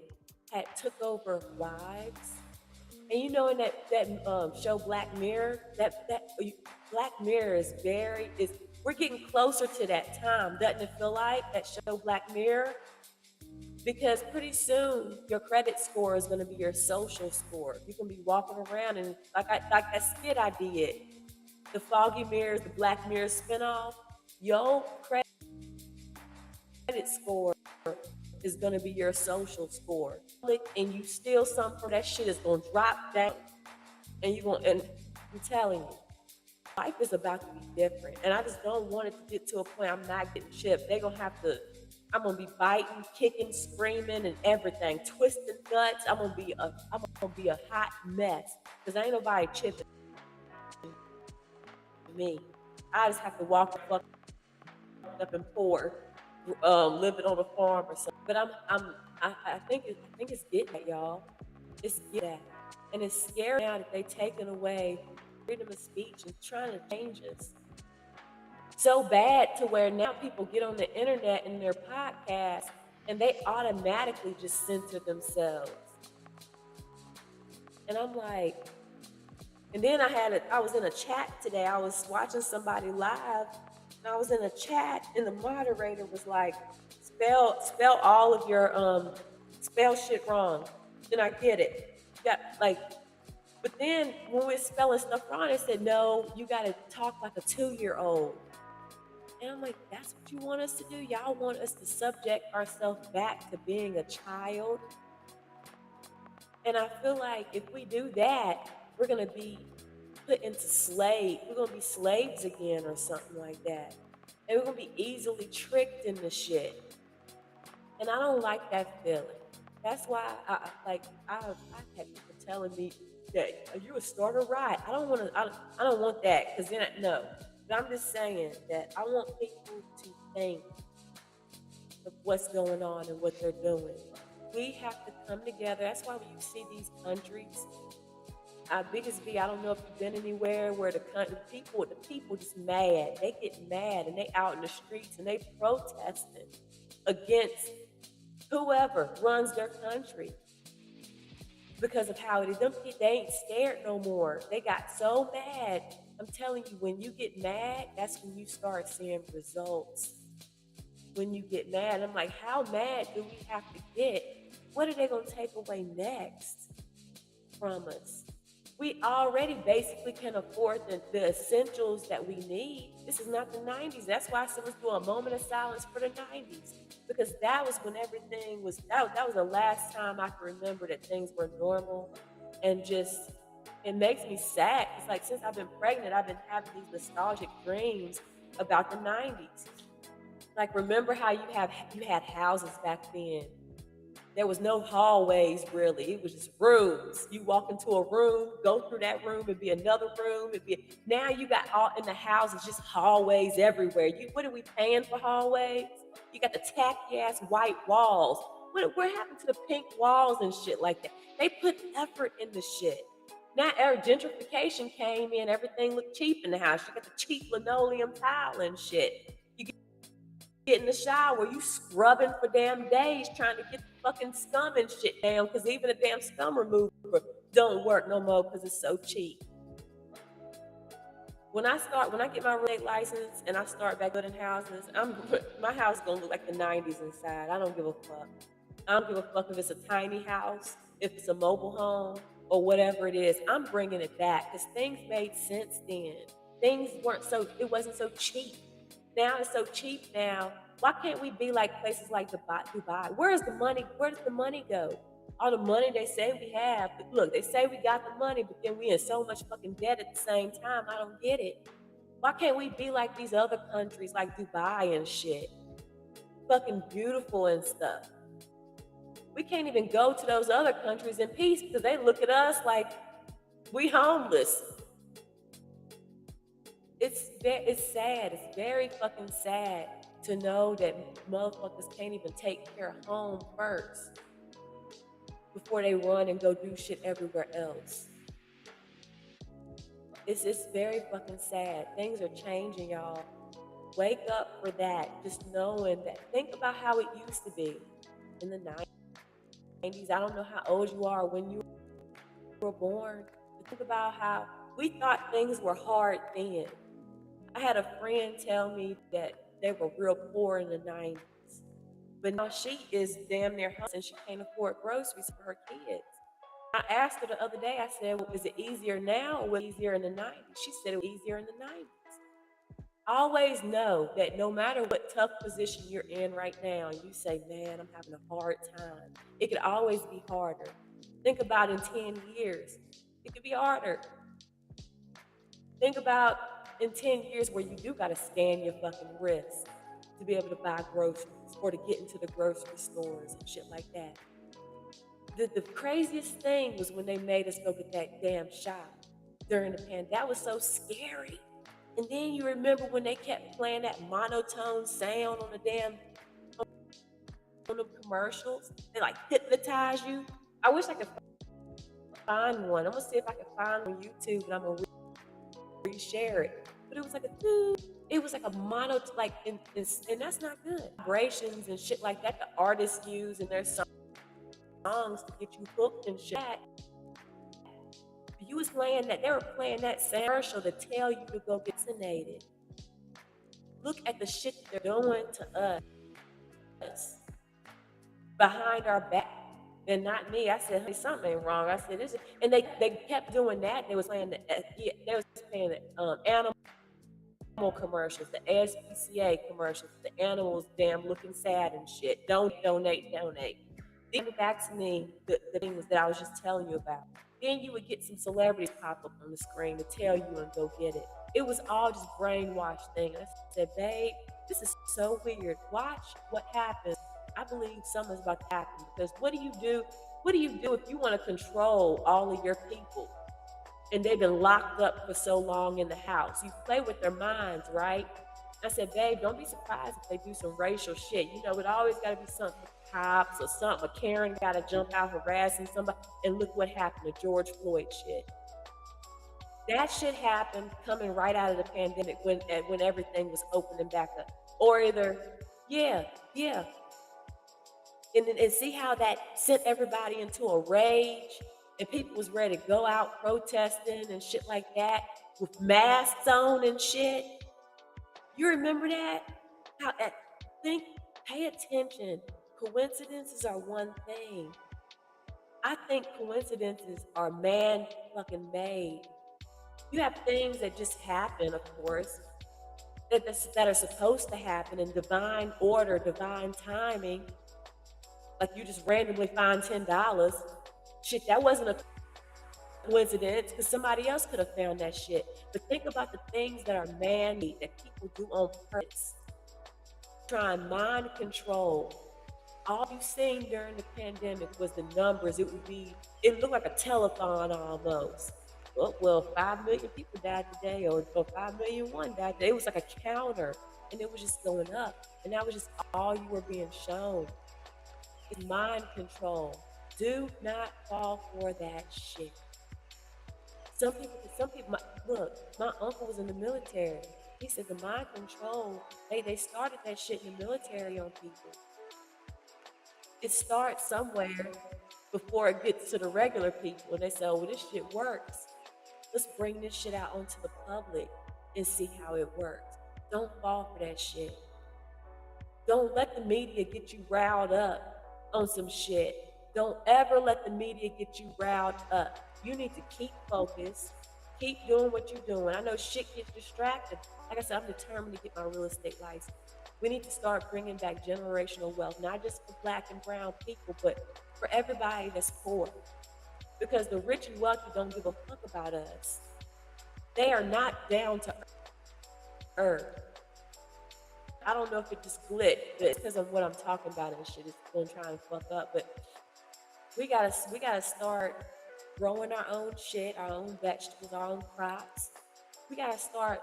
had took over wives. And you know, in that show Black Mirror, that Black Mirror is we're getting closer to that time, doesn't it feel like, that show Black Mirror? Because pretty soon your credit score is going to be your social score. You can be walking around and like that skit I did, the Foggy Mirrors, the Black Mirror spinoff. Your credit credit score is going to be your social score. And you steal something, that shit is going to drop down. And and I'm telling you, life is about to be different. And I just don't want it to get to a point I'm not getting chipped. They're going to have to, I'm going to be biting, kicking, screaming, and everything, twisting nuts. I'm going to be a hot mess because ain't nobody chipping me. I just have to walk the fuck up and poor, living on a farm or something. But I think it's getting that, y'all. It's getting that, and it's scary now that they taking away freedom of speech and trying to change us so bad to where now people get on the internet in their podcast and they automatically just censor themselves. And I'm like, and then I was in a chat today. I was watching somebody live, and I was in a chat, and the moderator was like, spell all of your spell shit wrong. Then I get it. Yeah, like, but then when we're spelling stuff wrong, they said, no, you gotta talk like a 2-year-old. And I'm like, that's what you want us to do? Y'all want us to subject ourselves back to being a child? And I feel like if we do that, we're gonna be put into we're gonna be slaves again or something like that. And we're gonna be easily tricked into shit. And I don't like that feeling. That's why I had people telling me that you a starter right. I don't want that, because then no. But I'm just saying that I want people to think of what's going on and what they're doing. We have to come together. That's why when you see these countries, biggest B, I don't know if you've been anywhere where the people just mad. They get mad and they out in the streets and they protesting against whoever runs their country because of how it is. They ain't scared no more. They got so mad. I'm telling you, when you get mad, that's when you start seeing results. When you get mad, I'm like, how mad do we have to get? What are they going to take away next from us? We already basically can afford the essentials that we need. This is not the 90s. That's why I said let's do a moment of silence for the 90s. Because that was when everything was, that was the last time I can remember that things were normal. And just, it makes me sad. It's like since I've been pregnant, I've been having these nostalgic dreams about the 90s. Like, remember how you had houses back then? There was no hallways, really. It was just rooms. You walk into a room, go through that room, it'd be another room. Now you got all in the houses, just hallways everywhere. What are we paying for hallways? You got the tacky ass white walls. What happened to the pink walls and shit like that? They put effort in the shit. Now gentrification came in, everything looked cheap in the house. You got the cheap linoleum tile and shit. Get in the shower, you scrubbing for damn days trying to get the fucking scum and shit down, because even a damn scum remover don't work no more because it's so cheap. When I get my real estate license and I start back building houses, my house is gonna look like the 90s inside. I don't give a fuck. I don't give a fuck if it's a tiny house, if it's a mobile home, or whatever it is. I'm bringing it back because things made sense then. It wasn't so cheap. Now it's so cheap now. Why can't we be like places like Dubai? Where does the money go? All the money they say we have. But look, they say we got the money, but then we in so much fucking debt at the same time. I don't get it. Why can't we be like these other countries like Dubai and shit? Fucking beautiful and stuff. We can't even go to those other countries in peace because they look at us like we homeless. It's sad. It's very fucking sad to know that motherfuckers can't even take care of home first before they run and go do shit everywhere else. It's very fucking sad. Things are changing, y'all. Wake up for that. Just knowing that. Think about how it used to be in the 90s. I don't know how old you are when you were born. But think about how we thought things were hard then. I had a friend tell me that they were real poor in the 90s. But now she is damn near homeless and she can't afford groceries for her kids. I asked her the other day, I said, well, is it easier now or was it easier in the 90s? She said it was easier in the 90s. Always know that no matter what tough position you're in right now, and you say, man, I'm having a hard time, it could always be harder. Think about in 10 years, it could be harder. Think about in 10 years where you do got to stand your fucking wrist to be able to buy groceries or to get into the grocery stores and shit like that. The craziest thing was when they made us go get that damn shot during the pandemic. That was so scary. And then you remember when they kept playing that monotone sound on the damn on the commercials? They like hypnotize you. I wish I could find one. I'm gonna see if I can find one on YouTube and I'm gonna reshare it. But it was like it was like a mono, like, and that's not good. Vibrations and shit like that the artists use in their songs to get you hooked and shit. You was playing that, they were playing that commercial to tell you to go get vaccinated. Look at the shit they're doing to us behind our back. And not me. I said, hey, something ain't wrong. I said, this, and they kept doing that. They was playing the animal commercials, the ASPCA commercials, the animals damn looking sad and shit. Don't donate. Then back to me the things that I was just telling you about. Then you would get some celebrities pop up on the screen to tell you and go get it. It was all just brainwashed thing. I said, babe, this is so weird. Watch what happens. I believe something's about to happen because what do you do? What do you do if you want to control all of your people and they've been locked up for so long in the house? You play with their minds, right? I said, babe, don't be surprised if they do some racial shit. You know, it always got to be something cops or something. A Karen got to jump out harassing somebody. And look what happened to George Floyd shit. That shit happened coming right out of the pandemic when everything was opening back up. Or either, yeah. And see how that sent everybody into a rage and people was ready to go out protesting and shit like that with masks on and shit. You remember that? Pay attention. Coincidences are one thing. I think coincidences are man fucking made. You have things that just happen, of course, that are supposed to happen in divine order, divine timing. Like you just randomly find $10. Shit, that wasn't a coincidence because somebody else could have found that shit. But think about the things that are man-made that people do on purpose. Try and mind control. All you seen during the pandemic was the numbers. It looked like a telethon almost. Well, 5 million people died today, or 5 million one died today. It was like a counter, and it was just going up. And that was just all you were being shown. It's mind control. Do not fall for that shit. Some people, look, my uncle was in the military. He said the mind control, they started that shit in the military on people. It starts somewhere before it gets to the regular people. And they say, oh, well, this shit works. Let's bring this shit out onto the public and see how it works. Don't fall for that shit. Don't let the media get you riled up on some shit. Don't ever let the media get you riled up. You need to keep focused, keep doing what you're doing. I know shit gets distracted. Like I said, I'm determined to get my real estate license. We need to start bringing back generational wealth, not just for Black and brown people, but for everybody that's poor. Because the rich and wealthy don't give a fuck about us. They are not down to earth. I don't know if it just glitched, but it's because of what I'm talking about and shit. It's gonna try and fuck up, but we gotta start growing our own shit, our own vegetables, our own crops. We gotta start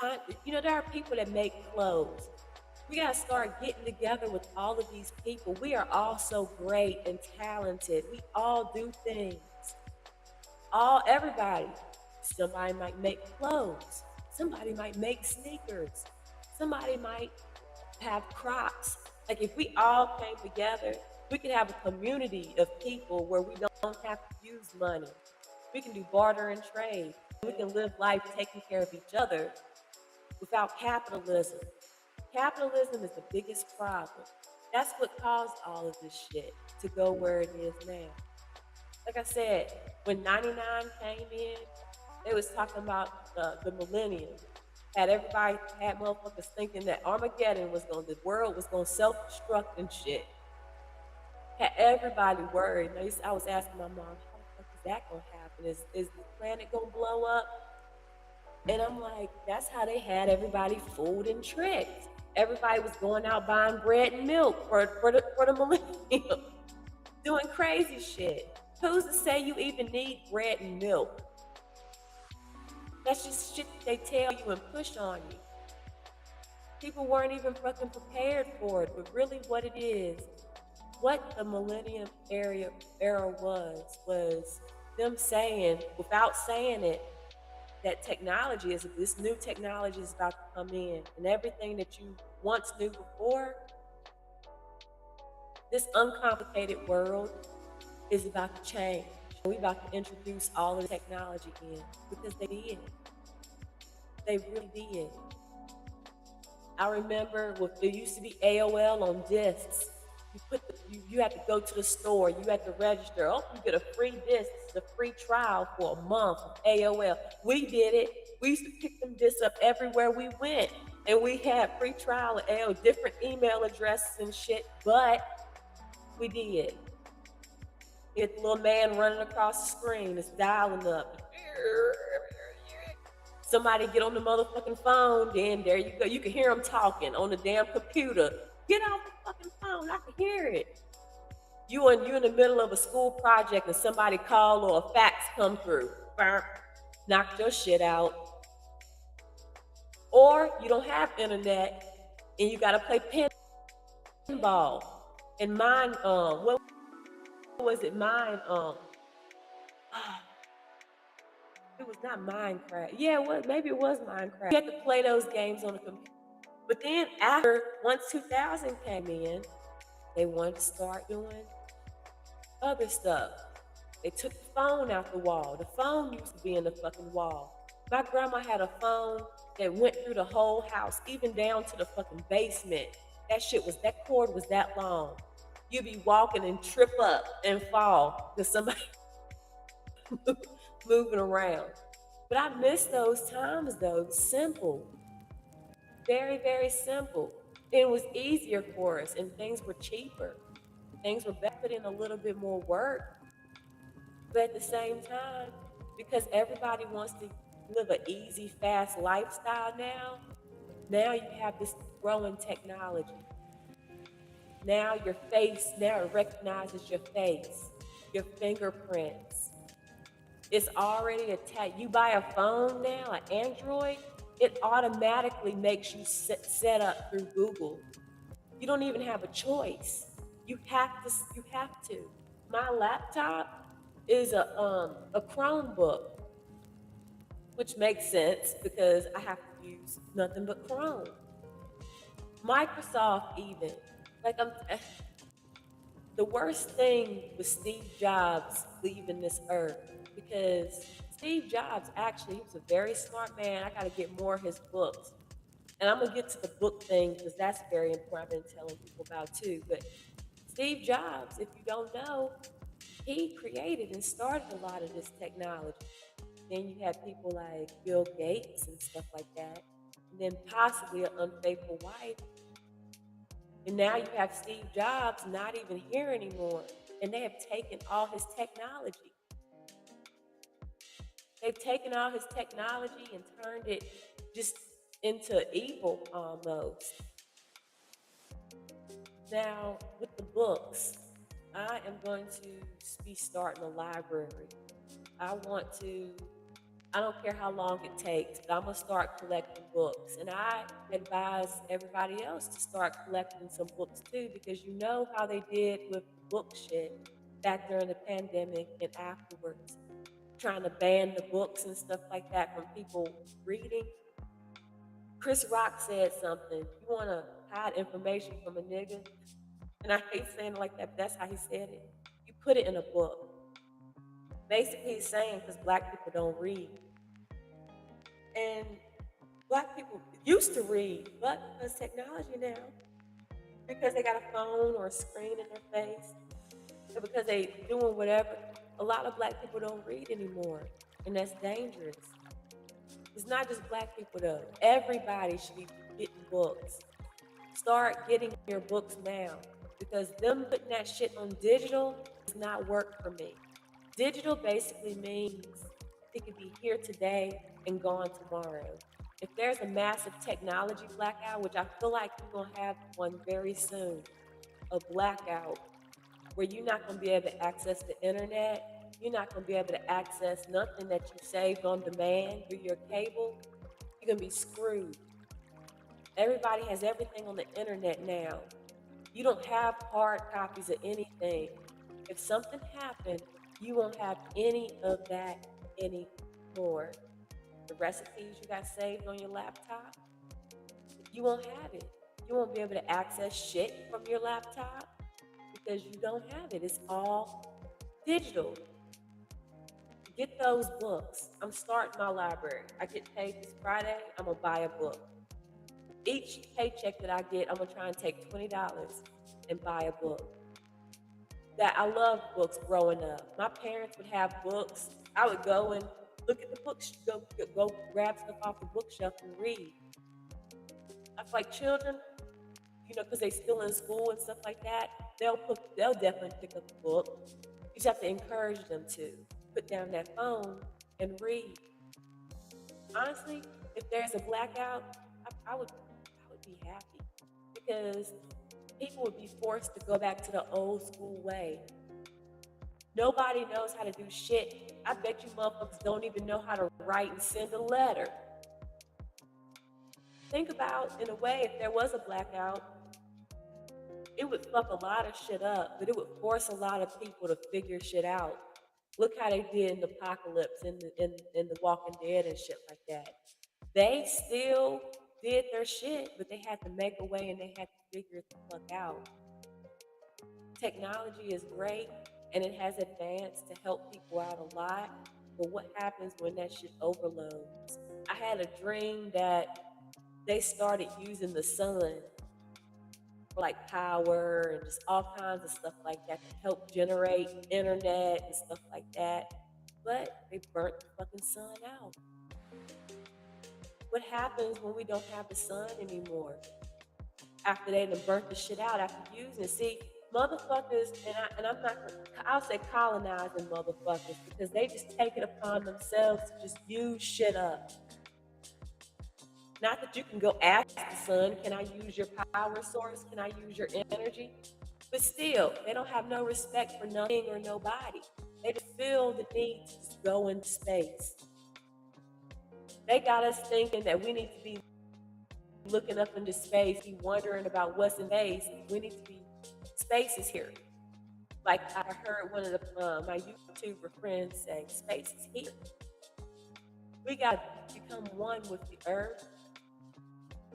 there are people that make clothes. We gotta start getting together with all of these people. We are all so great and talented. We all do things. Everybody. Somebody might make clothes. Somebody might make sneakers. Somebody might have crops. Like if we all came together, we could have a community of people where we don't have to use money. We can do barter and trade. We can live life taking care of each other without capitalism. Capitalism is the biggest problem. That's what caused all of this shit to go where it is now. Like I said, when 99 came in, they was talking about the millennium. Had motherfuckers thinking that the world was gonna self-destruct and shit. Had everybody worried. And I was asking my mom, how the fuck is that gonna happen? Is the planet gonna blow up? And I'm like, that's how they had everybody fooled and tricked. Everybody was going out buying bread and milk for the millennium, doing crazy shit. Who's to say you even need bread and milk? That's just shit that they tell you and push on you. People weren't even fucking prepared for it, but really what it is, what the millennium era was them saying, without saying it, that this new technology is about to come in, and everything that you once knew before, this uncomplicated world is about to change. We're about to introduce all of the technology in, because they did. They really did. I remember there used to be AOL on discs. You had to go to the store, you had to register. Oh, you get a free disc, it's a free trial for a month of AOL. We did it. We used to pick them discs up everywhere we went. And we had free trial of AOL, different email addresses and shit, but we did. You had the little man running across the screen, it's dialing up. Somebody get on the motherfucking phone, then there you go. You can hear them talking on the damn computer. Get off the fucking phone, I can hear it. You in the middle of a school project and somebody call or a fax come through. Knock your shit out. Or you don't have internet and you gotta play pinball. And mine, what was it? Mine, it was not Minecraft. Yeah, maybe it was Minecraft. You had to play those games on the computer. But then once 2000 came in, they wanted to start doing other stuff. They took the phone out the wall. The phone used to be in the fucking wall. My grandma had a phone that went through the whole house, even down to the fucking basement. That cord was that long. You'd be walking and trip up and fall because somebody moving around. But I miss those times though. It was simple. Very, very simple. It was easier for us and things were cheaper. Things were better, put in a little bit more work. But at the same time, because everybody wants to live an easy, fast lifestyle now you have this growing technology. Now it recognizes your face, your fingerprints. It's already attached. You buy a phone now, an Android, it automatically makes you set up through Google. You don't even have a choice. You have to. My laptop is a Chromebook, which makes sense because I have to use nothing but Chrome. Microsoft even. The worst thing was Steve Jobs leaving this earth, because Steve Jobs actually, he was a very smart man. I got to get more of his books. And I'm going to get to the book thing because that's very important. I've been telling people about too. But Steve Jobs, if you don't know, he created and started a lot of this technology. Then you had people like Bill Gates and stuff like that. And then possibly an unfaithful wife. And now you have Steve Jobs not even here anymore. And they have taken all his technology. They've taken all his technology and turned it just into evil almost. Now, with the books, I am going to be starting a library. I don't care how long it takes, but I'm going to start collecting books. And I advise everybody else to start collecting some books too, because you know how they did with book shit back during the pandemic and afterwards, trying to ban the books and stuff like that from people reading. Chris Rock said something, you want to hide information from a nigga? And I hate saying it like that, but that's how he said it. You put it in a book. Basically, he's saying because Black people don't read. And Black people used to read, but because technology now, because they got a phone or a screen in their face, or because they doing whatever, a lot of Black people don't read anymore. And that's dangerous. It's not just black people though. Everybody should be getting books. Start getting your books now because them putting that shit on digital does not work for me. Digital basically means it could be here today and gone tomorrow. If there's a massive technology blackout, which I feel like we're going to have one very soon, a blackout where you're not going to be able to access the internet, you're not going to be able to access nothing that you saved on demand through your cable, you're going to be screwed. Everybody has everything on the internet now. You don't have hard copies of anything. If something happened, you won't have any of that anymore. The recipes you got saved on your laptop, you won't have it. You won't be able to access shit from your laptop because you don't have it. It's all digital. Get those books. I'm starting my library. I get paid this Friday. I'm going to buy a book. Each paycheck that I get, I'm going to try and take $20 and buy a book. That I loved books growing up. My parents would have books. I would go and look at the books, go grab stuff off the bookshelf and read. I feel like children, because they still in school and stuff like that, they'll definitely pick up a book. You just have to encourage them to put down that phone and read. Honestly, if there's a blackout, I would be happy because people would be forced to go back to the old school way. Nobody knows how to do shit. I bet you motherfuckers don't even know how to write and send a letter. Think about, in a way, if there was a blackout, it would fuck a lot of shit up, but it would force a lot of people to figure shit out. Look how they did in the Apocalypse, in the Walking Dead and shit like that. They still did their shit, but they had to make a way and they had to figure it the fuck out. Technology is great and it has advanced to help people out a lot, but what happens when that shit overloads? I had a dream that they started using the sun for like power and just all kinds of stuff like that to help generate internet and stuff like that, but they burnt the fucking sun out. What happens when we don't have the sun anymore? After they done burnt the shit out after using it. See, motherfuckers, I'll say colonizing motherfuckers because they just take it upon themselves to just use shit up. Not that you can go ask the sun, can I use your power source? Can I use your energy? But still, they don't have no respect for nothing or nobody. They just feel the need to just go into space. They got us thinking that we need to be looking up into space, be wondering about what's in space. We need to be, space is here. Like I heard one of my YouTuber friends say, space is here. We got to become one with the earth.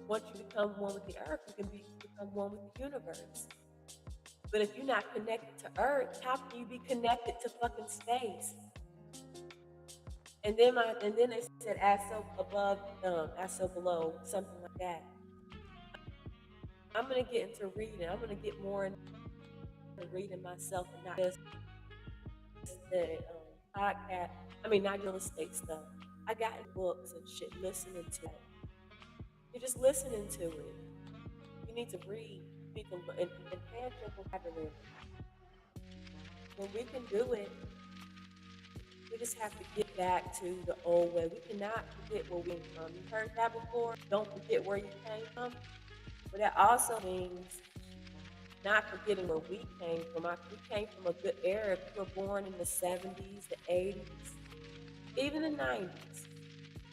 Once you become one with the earth, you can become one with the universe. But if you're not connected to earth, how can you be connected to fucking space? And then they said, as so above, as so below, something like that. I'm gonna get into reading. I'm gonna get more into reading myself and not just the podcast. Not real estate stuff. I got in books and shit, listening to it. You're just listening to it. You need to read. You need to enhance your vocabulary. When we can do it, we just have to get back to the old way. We cannot forget where we came from. You heard that before? Don't forget where you came from. But that also means not forgetting where we came from. We came from a good era. If you were born in the 70s, the 80s, even the 90s.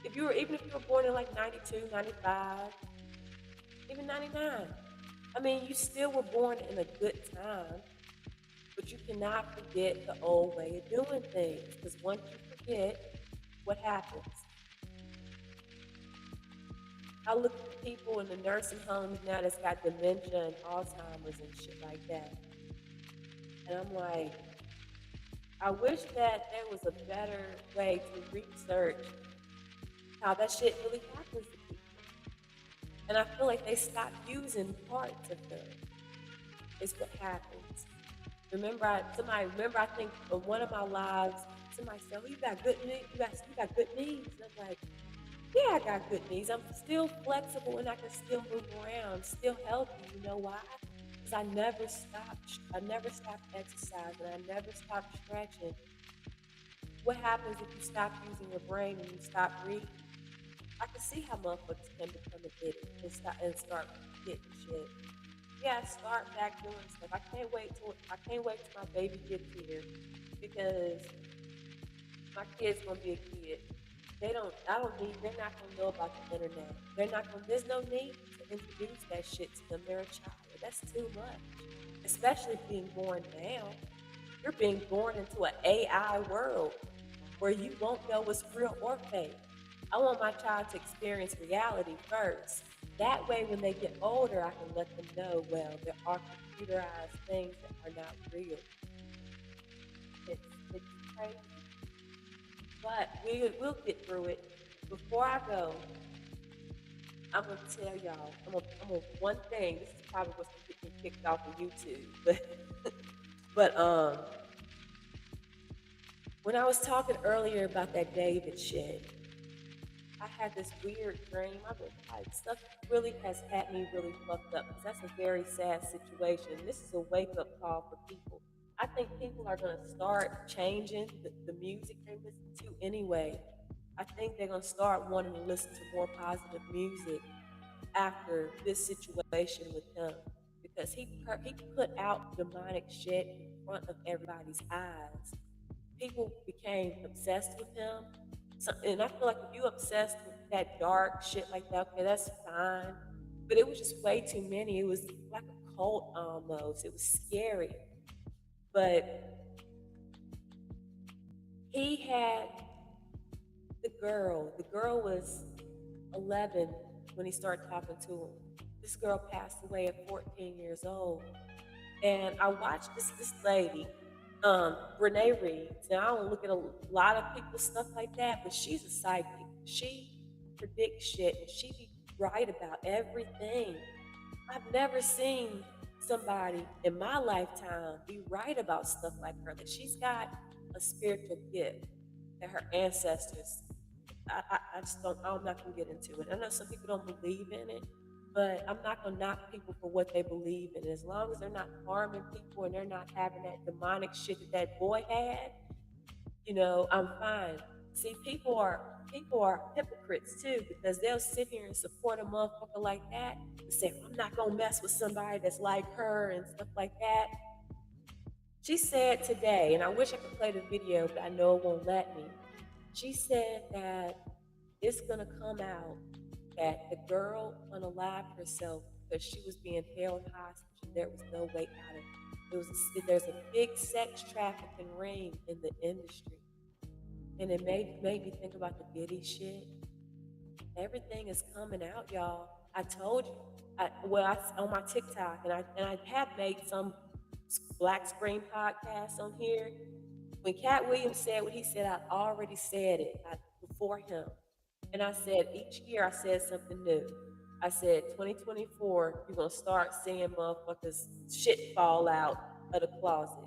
Even if you were born in like 92, 95, even 99. You still were born in a good time. But you cannot forget the old way of doing things. Because once you forget, what happens? I look at people in the nursing homes now that's got dementia and Alzheimer's and shit like that. And I'm like, I wish that there was a better way to research how that shit really happens to people. And I feel like they stopped using parts of them. It's what happens. I think on one of my lives, somebody said, "Oh, you got good knees. You got good knees." And I'm like, Yeah, I got good knees. I'm still flexible and I can still move around. I'm still healthy. You know why? Because I never stopped. I never stopped exercising. I never stopped stretching. What happens if you stop using your brain and you stop reading? I can see how motherfuckers can become addicted and start getting shit. Yeah, start back doing stuff. I can't wait till my baby gets here because my kid's gonna be a kid. They're not gonna know about the internet. There's no need to introduce that shit to them. They're a child. That's too much. Especially being born now. You're being born into an AI world where you won't know what's real or fake. I want my child to experience reality first. That way, when they get older, I can let them know, well, there are computerized things that are not real. It's crazy. But we'll get through it. Before I go, I'm gonna tell y'all. One thing. This is probably what's gonna get me kicked off of YouTube. But when I was talking earlier about that David shit, I had this weird dream. I've been like, stuff really has had me really fucked up because that's a very sad situation. This is a wake up call for people. I think people are going to start changing the music they listen to anyway. I think they're going to start wanting to listen to more positive music after this situation with him because he put out demonic shit in front of everybody's eyes. People became obsessed with him. So, and I feel like if you obsessed with that dark shit like that, okay, that's fine. But it was just way too many. It was like a cult almost. It was scary. But he had the girl. The girl was 11 when he started talking to him. This girl passed away at 14 years old. And I watched this lady, Renee Reeds. Now I don't look at a lot of people's stuff like that, but she's a psychic. She predicts shit and she be right about everything. I've never seen somebody in my lifetime be right about stuff like her. That she's got a spiritual gift that her ancestors. I just don't. I'm not gonna get into it. I know some people don't believe in it, but I'm not gonna knock people for what they believe in. As long as they're not harming people and they're not having that demonic shit that that boy had, I'm fine. See, people are hypocrites too because they'll sit here and support a motherfucker like that and say, I'm not gonna mess with somebody that's like her and stuff like that. She said today, and I wish I could play the video, but I know it won't let me. She said that it's gonna come out that the girl unalived herself because she was being held hostage and there was no way out of it. There's a big sex trafficking ring in the industry, and it made me think about the Diddy shit. Everything is coming out, y'all. I told you. On my TikTok, and I have made some black screen podcasts on here. When Cat Williams said what he said, I already said it before him. And I said each year I said something new. I said 2024, you're gonna start seeing motherfuckers shit fall out of the closet.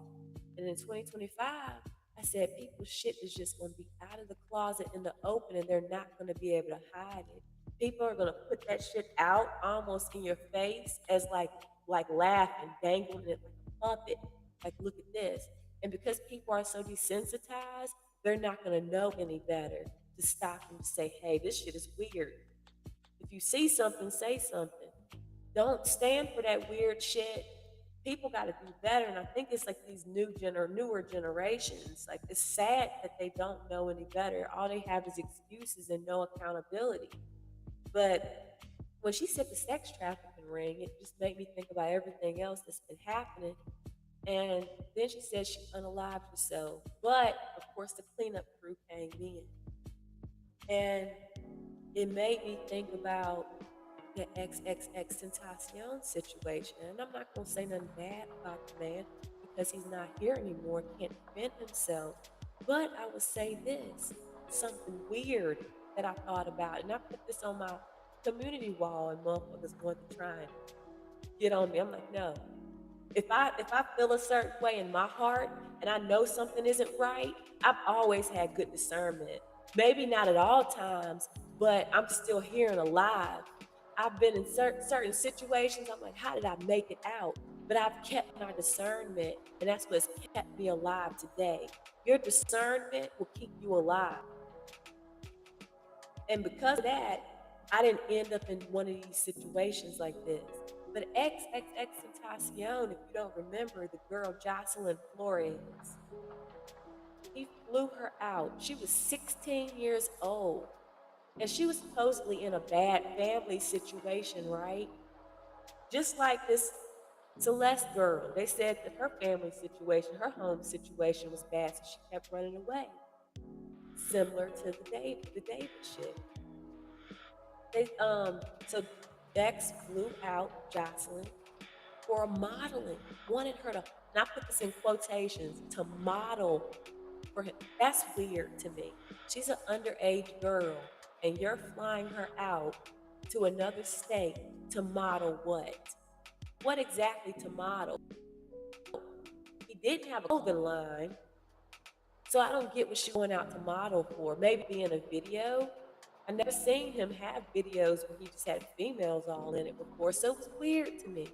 And in 2025, I said people's shit is just gonna be out of the closet in the open and they're not gonna be able to hide it. People are gonna put that shit out almost in your face as like laughing, dangling it like a puppet. Like, look at this. And because people are so desensitized, they're not gonna know any better to stop and say, hey, this shit is weird. If you see something, say something. Don't stand for that weird shit. People got to do better, and I think it's like these newer generations. Like, it's sad that they don't know any better. All they have is excuses and no accountability. But when she said the sex trafficking ring, it just made me think about everything else that's been happening. And then she said she unalived herself, but of course the cleanup crew came in, and it made me think about the XXX Tentacion situation. And I'm not going to say nothing bad about the man because he's not here anymore, can't defend himself. But I would say this, something weird that I thought about. And I put this on my community wall, and motherfuckers want to try and get on me. I'm like, no. If I feel a certain way in my heart and I know something isn't right, I've always had good discernment. Maybe not at all times, but I'm still here and alive. I've been in certain situations. I'm like, how did I make it out? But I've kept my discernment, and that's what's kept me alive today. Your discernment will keep you alive. And because of that, I didn't end up in one of these situations like this. But XXX Tentacion, if you don't remember, the girl Jocelyn Flores, he flew her out. She was 16 years old. And she was supposedly in a bad family situation, right? Just like this Celeste girl. They said that her family situation, her home situation was bad, so she kept running away. Similar to the David shit. So Dex flew out Jocelyn for modeling, wanted her to, and I put this in quotations, to model for him. That's weird to me. She's an underage girl, and you're flying her out to another state to model what? What exactly to model? He didn't have a clothing line, so I don't get what she's going out to model for. Maybe be in a video. I never seen him have videos where he just had females all in it before, so it was weird to me.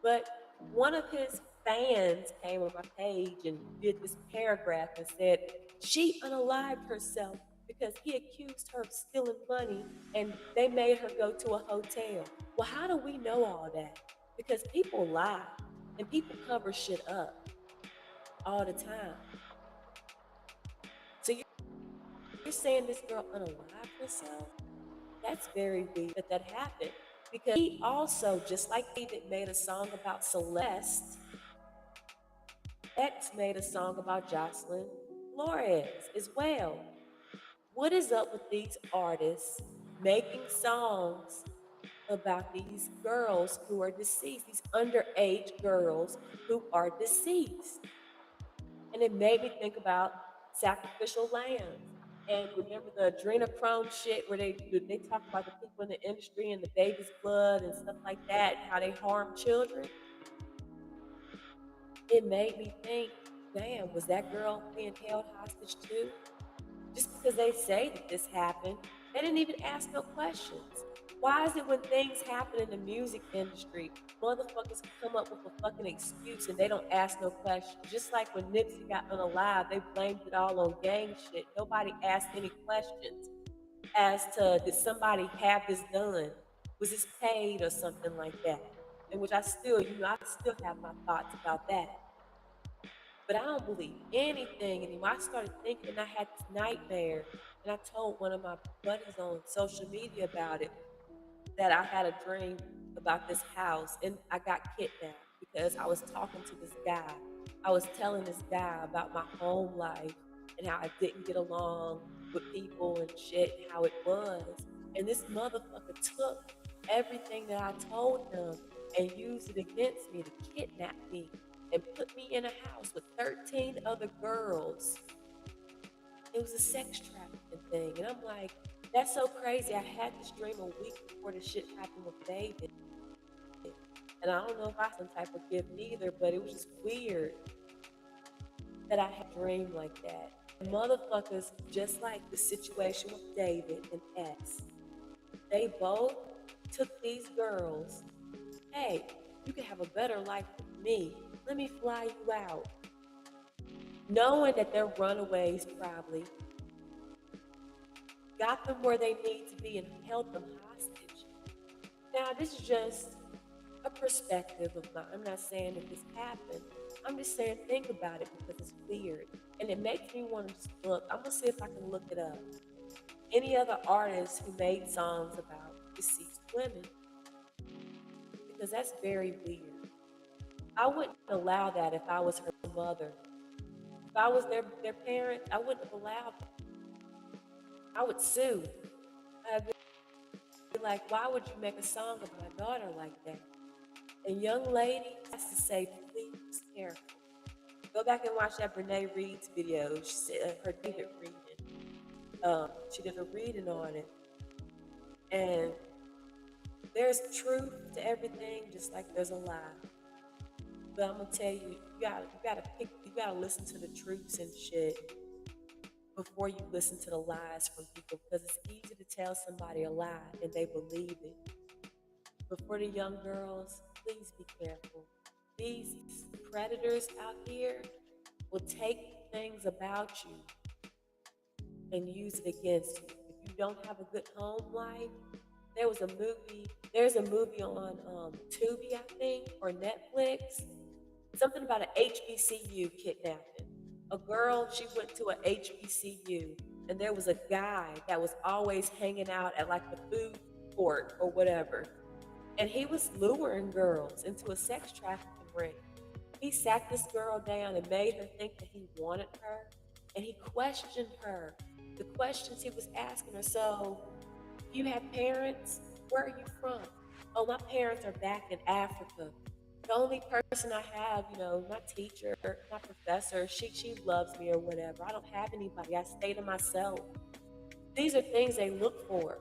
But one of his fans came on my page and did this paragraph and said she unalived herself because he accused her of stealing money and they made her go to a hotel. Well, how do we know all that? Because people lie and people cover shit up all the time. So you're saying this girl unalived herself? That's very weird that happened. Because he also, just like David made a song about Celeste, X made a song about Jocelyn Flores as well. What is up with these artists making songs about these girls who are deceased, these underage girls who are deceased? And it made me think about sacrificial lambs. And remember the adrenochrome shit where they talk about the people in the industry and the baby's blood and stuff like that, and how they harm children? It made me think, damn, was that girl being held hostage too? Just because they say that this happened, they didn't even ask no questions. Why is it when things happen in the music industry, motherfuckers can come up with a fucking excuse and they don't ask no questions? Just like when Nipsey got unalive, they blamed it all on gang shit. Nobody asked any questions as to, did somebody have this done? Was this paid or something like that? And which I still, I still have my thoughts about that. But I don't believe anything anymore. I started thinking, and I had this nightmare, and I told one of my buddies on social media about it, that I had a dream about this house, and I got kidnapped because I was talking to this guy. I was telling this guy about my home life and how I didn't get along with people and shit, and how it was. And this motherfucker took everything that I told him and used it against me to kidnap me and put me in a house with 13 other girls. It was a sex trafficking thing. And I'm like, that's so crazy. I had this dream a week before the shit happened with David. And I don't know if I some type of gift neither, but it was just weird that I had a dream like that. And motherfuckers, just like the situation with David and X, they both took these girls. Hey, you can have a better life with me. Let me fly you out. Knowing that they're runaways probably, got them where they need to be and held them hostage. Now, this is just a perspective of mine. I'm not saying that this happened. I'm just saying think about it because it's weird. And it makes me want to just look. I'm going to see if I can look it up. Any other artists who made songs about deceased women? Because that's very weird. I wouldn't allow that if I was her mother. If I was their parent, I wouldn't have allowed it. I would sue. I'd be like, why would you make a song of my daughter like that? And young lady has to say, please, careful. Go back and watch that Brene Reed's video. She said her David reading. She did a reading on it. And there's truth to everything, just like there's a lie. But I'm gonna tell you, you gotta listen to the truths and shit. before you listen to the lies from people, because it's easy to tell somebody a lie and they believe it. But for the young girls, please be careful. These predators out here will take things about you and use it against you. If you don't have a good home life, there's a movie on Tubi, I think, or Netflix, something about an HBCU kidnapping. A girl, she went to a HBCU, and there was a guy that was always hanging out at like the food court or whatever. And he was luring girls into a sex trafficking ring. He sat this girl down and made her think that he wanted her. And he questioned her. The questions he was asking her: so, you have parents? Where are you from? Oh, my parents are back in Africa. The only person I have, my teacher, my professor, she loves me or whatever. I don't have anybody. I stay to myself. These are things they look for.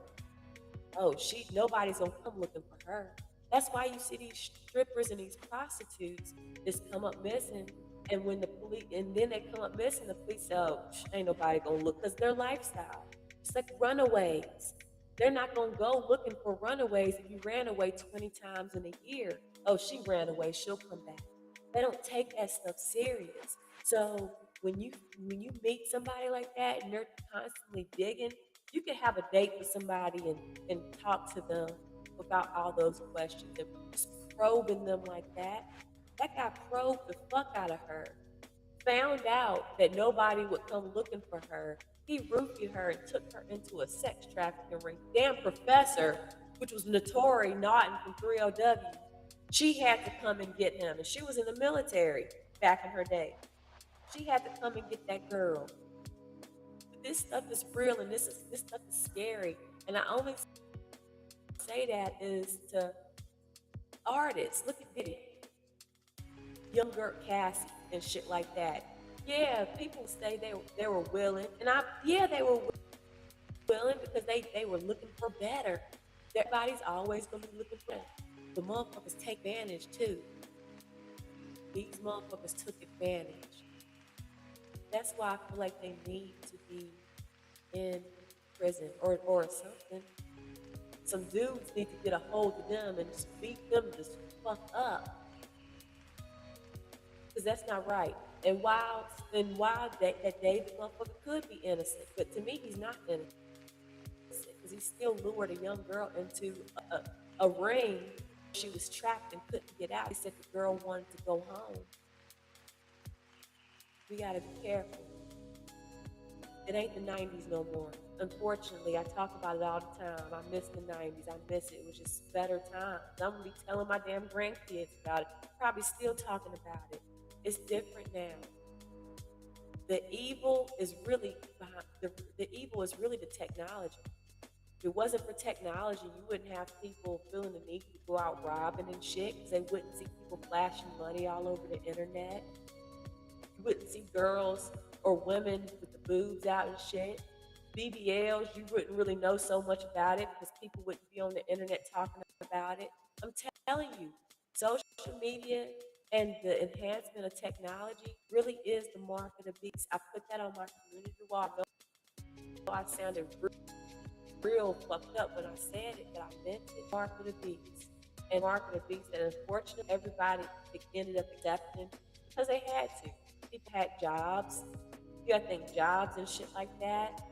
Oh, nobody's gonna come looking for her. That's why you see these strippers and these prostitutes just come up missing. And when the police, and then they come up missing, the police say, oh, ain't nobody gonna look, because their lifestyle. It's like runaways. They're not gonna go looking for runaways if you ran away 20 times in a year. Oh, she ran away, she'll come back. They don't take that stuff serious. So when you meet somebody like that and they're constantly digging, you can have a date with somebody and talk to them without all those questions and just probing them like that. That guy probed the fuck out of her, found out that nobody would come looking for her. He roofied her and took her into a sex trafficking ring. Damn professor, which was Notori Naughton from 3LW, she had to come and get him. And she was in the military back in her day. She had to come and get that girl. But this stuff is real, and this stuff is scary. And I only say that is to artists. Look at Diddy, young girl Cassie, and shit like that. Yeah, people say they were willing, and they were willing because they were looking for better. Everybody's always gonna be looking for better. The motherfuckers take advantage too. These motherfuckers took advantage. That's why I feel like they need to be in prison or something. Some dudes need to get a hold of them and just beat them just fuck up. Because that's not right. And while that David motherfucker could be innocent, but to me he's not innocent. Because he still lured a young girl into a ring. She was trapped and couldn't get out. He said the girl wanted to go home. We gotta be careful. It ain't the 90s no more. Unfortunately, I talk about it all the time. I miss the 90s. I miss it. It was just better times. I'm gonna be telling my damn grandkids about it. Probably still talking about it. It's different now. The evil is really behind the evil is really the technology. If it wasn't for technology, you wouldn't have people feeling the need to go out robbing and shit, because they wouldn't see people flashing money all over the internet. You wouldn't see girls or women with the boobs out and shit. BBLs, you wouldn't really know so much about it because people wouldn't be on the internet talking about it. I'm telling you, social media and the enhancement of technology really is the mark of the beast. I put that on my community wall. I know I sounded real fucked up when I said it, but I meant it. Mark of the beast. And mark of the beast that unfortunately everybody ended up accepting because they had to. People had jobs. You gotta think jobs and shit like that.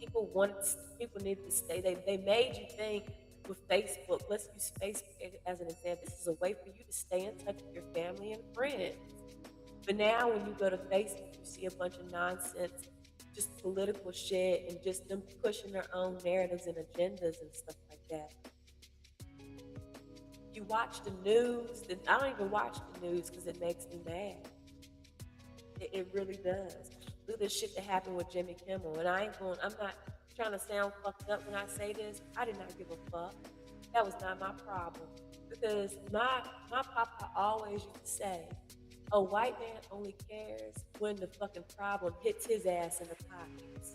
People needed to stay. They made you think with Facebook. Let's use Facebook as an example. This is a way for you to stay in touch with your family and friends. But now when you go to Facebook, you see a bunch of nonsense, just political shit, and just them pushing their own narratives and agendas and stuff like that. You watch the news, and I don't even watch the news because it makes me mad. It really does. Look at the shit that happened with Jimmy Kimmel. And I'm not trying to sound fucked up when I say this. I did not give a fuck. That was not my problem. Because my papa always used to say, a white man only cares when the fucking problem hits his ass in the pockets.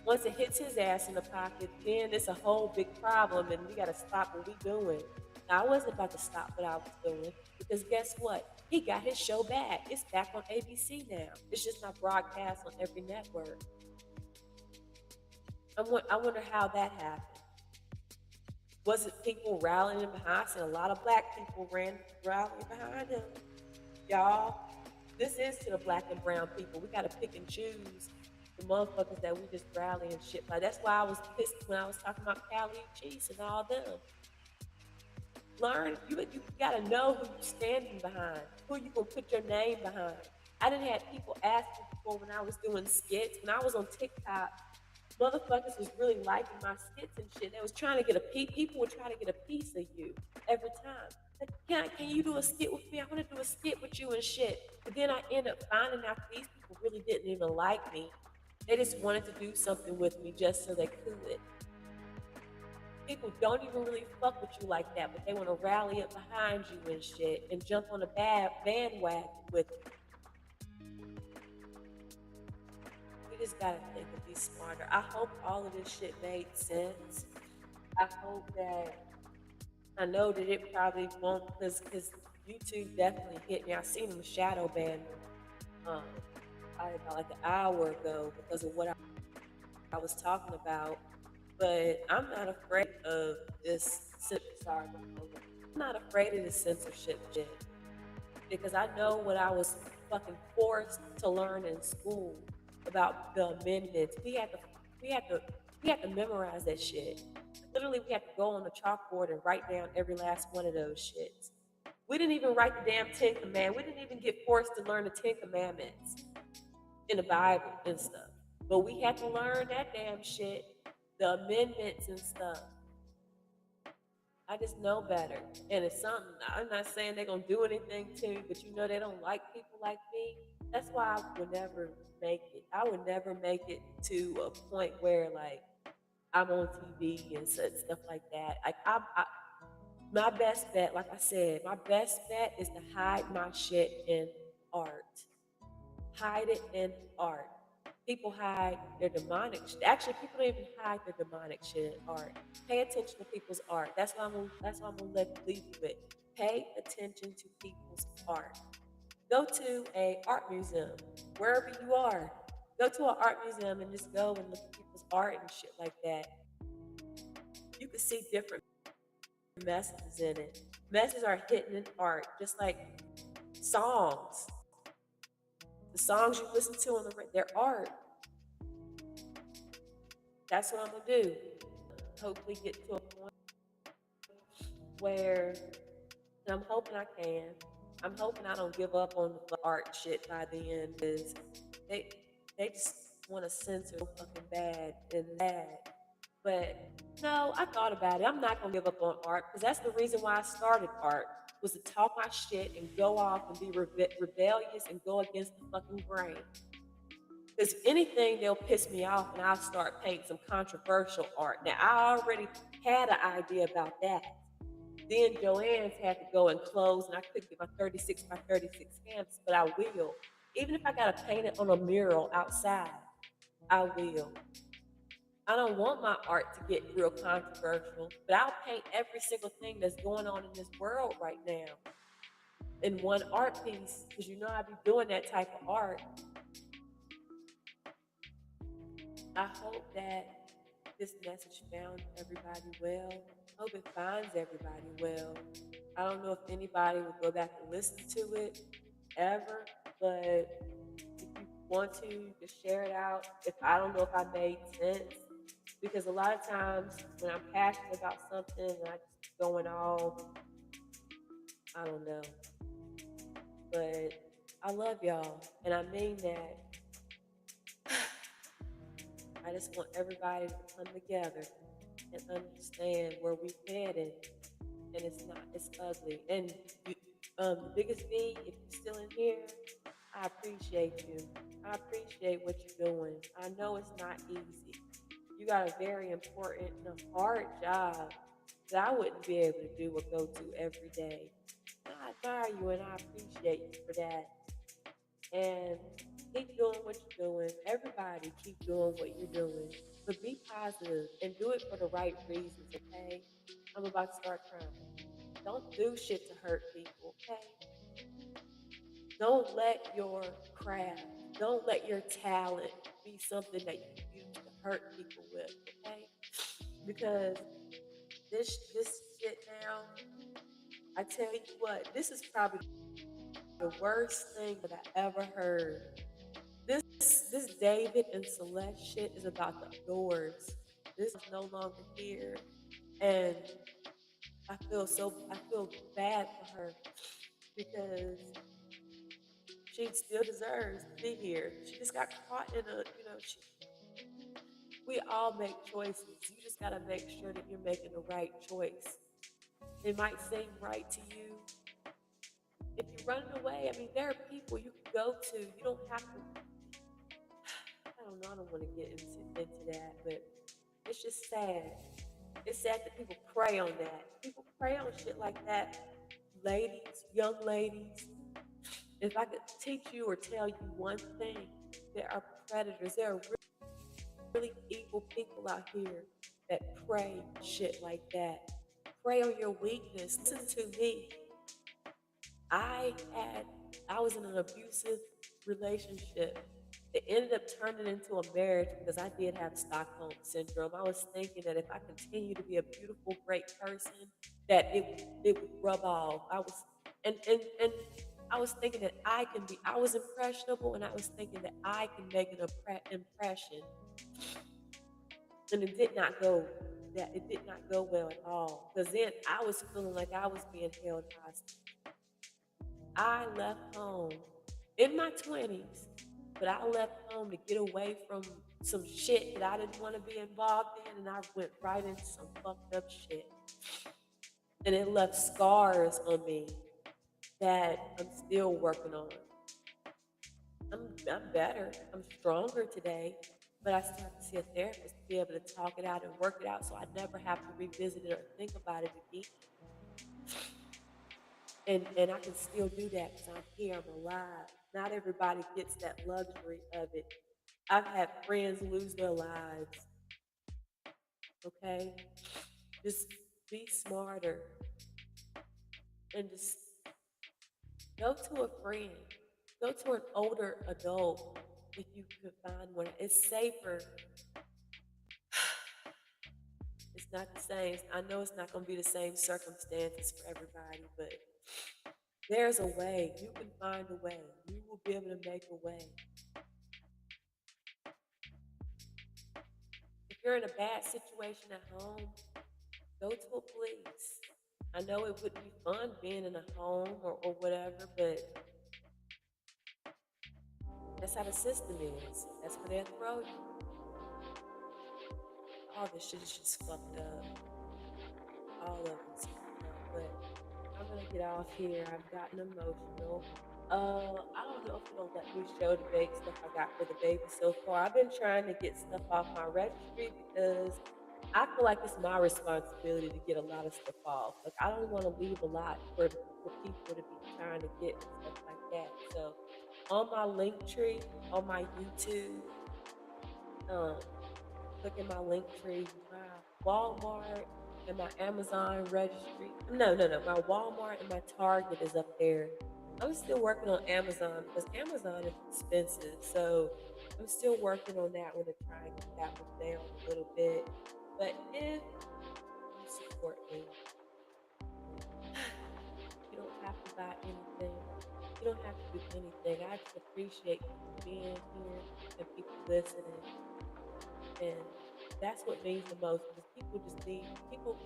Once it hits his ass in the pocket, then it's a whole big problem and we gotta stop what we doing. Now, I wasn't about to stop what I was doing because guess what? He got his show back. It's back on ABC now. It's just not broadcast on every network. I wonder how that happened. Was it people rallying behind? I seen a lot of black people rallying behind him. Y'all, this is to the black and brown people. We gotta pick and choose the motherfuckers that we just rally and shit. Like that's why I was pissed when I was talking about Cali Cheese and all them. Learn, you gotta know who you're standing behind, who you gonna put your name behind. I didn't have people ask me before when I was doing skits, when I was on TikTok, motherfuckers was really liking my skits and shit. They was trying to get a piece. People were trying to get a piece of you every time. Like, can you do a skit with me? I want to do a skit with you and shit. But then I end up finding out these people really didn't even like me. They just wanted to do something with me just so they could. People don't even really fuck with you like that, but they want to rally up behind you and shit and jump on a bandwagon with you. We just gotta think and be smarter. I hope all of this shit made sense. I hope that I know that it probably won't because YouTube definitely hit me. I seen them shadow ban me, um probably about like an hour ago because of what I was talking about. But I'm not afraid of this. Sorry, I'm not afraid of this censorship shit because I know what I was fucking forced to learn in school about the amendments. We had to memorize that shit. Literally, we had to go on the chalkboard and write down every last one of those shits. We didn't even write the damn Ten Commandments. We didn't even get forced to learn the Ten Commandments in the Bible and stuff. But we had to learn that damn shit, the amendments and stuff. I just know better. And it's something, I'm not saying they're going to do anything to me, but you know they don't like people like me. That's why I would never make it. I would never make it to a point where, like, I'm on TV and such stuff like that. Like, my best bet, like I said, my best bet is to hide my shit in art. Hide it in art. People hide their demonic shit. Actually, people don't even hide their demonic shit in art. Pay attention to people's art. That's why I'm gonna leave you with. Pay attention to people's art. Go to a art museum, wherever you are. Go to an art museum and just go and look at people's art and shit like that. You can see different messages in it. Messages are hidden in art, just like songs. The songs you listen to on the radio, they're art. That's what I'm gonna do. Hopefully get to a point where, and I'm hoping I can. I'm hoping I don't give up on the art shit by the end because they they just want to censor so fucking bad and bad. But no, I thought about it. I'm not gonna give up on art because that's the reason why I started art was to talk my shit and go off and be rebellious and go against the fucking grain. Because if anything, they'll piss me off and I'll start painting some controversial art. Now, I already had an idea about that. Then Joanne's had to go and close, and I couldn't get my 36 by 36 canvas, but I will. Even if I got to paint it on a mural outside, I will. I don't want my art to get real controversial, but I'll paint every single thing that's going on in this world right now in one art piece, because you know I be doing that type of art. I hope that this message found everybody well. I hope it finds everybody well. I don't know if anybody will go back and listen to it ever, but if you want to, you can share it out. If I don't know if I made sense, because a lot of times when I'm passionate about something and I just going all, I don't know. But I love y'all, and I mean that. I just want everybody to come together and understand where we've headed, and it's ugly. And the biggest V, if you're still in here, I appreciate you. I appreciate what you're doing. I know it's not easy. You got a very important and hard job that I wouldn't be able to do or go to every day. I admire you and I appreciate you for that. And keep doing what you're doing. Everybody keep doing what you're doing. But be positive and do it for the right reasons, okay? I'm about to start crying. Don't do shit to hurt people, okay? Don't let your craft, don't let your talent be something that you use to hurt people with, okay? Because this shit now, I tell you what, this is probably the worst thing that I ever heard. This David and Celeste shit is about the doors. This is no longer here. And I feel bad for her because she still deserves to be here. She just got caught in a, we all make choices. You just got to make sure that you're making the right choice. It might seem right to you. If you're running away, I mean, there are people you can go to. You don't have to, I don't know, I don't want to get into that, but it's just sad. It's sad that people prey on that. People prey on shit like that. Ladies, young ladies, if I could teach you or tell you one thing, there are predators. There are really evil people out here that prey shit like that. Prey on your weakness. Listen to me. I had I was in an abusive relationship. It ended up turning into a marriage because I did have Stockholm syndrome. I was thinking that if I continue to be a beautiful, great person, that it would rub off. And I was thinking that I was impressionable, and I was thinking that I can make an impression. And it did not go well at all. Because then I was feeling like I was being held hostage. I left home in my 20s, but I left home to get away from some shit that I didn't want to be involved in, and I went right into some fucked up shit. And it left scars on me that I'm still working on. I'm better, I'm stronger today, but I still have to see a therapist to be able to talk it out and work it out so I never have to revisit it or think about it again. And I can still do that because I'm here, I'm alive. Not everybody gets that luxury of it. I've had friends lose their lives, okay? Just be smarter and just go to a friend. Go to an older adult if you could find one. It's safer. It's not the same. I know it's not going to be the same circumstances for everybody, but there's a way. You can find a way. You will be able to make a way. If you're in a bad situation at home, go to a police. I know it wouldn't be fun being in a home or whatever, but that's how the system is. That's where they'll throw you. All this shit is just fucked up. All of it's fucked up. But I'm gonna get off here. I've gotten emotional. I don't know if you're gonna let me show the big stuff I got for the baby so far. I've been trying to get stuff off my registry because I feel like it's my responsibility to get a lot of stuff off. Like I don't want to leave a lot for people to be trying to get and stuff like that. So on my link tree, on my YouTube, um, look in my link tree, my Walmart and my Amazon registry. No. My Walmart and my Target is up there. I'm still working on Amazon because Amazon is expensive. So I'm still working on that one to try and get that one down a little bit. But if you support me, you don't have to buy anything. You don't have to do anything. I just appreciate people being here and people listening. And that's what means the most because people just need people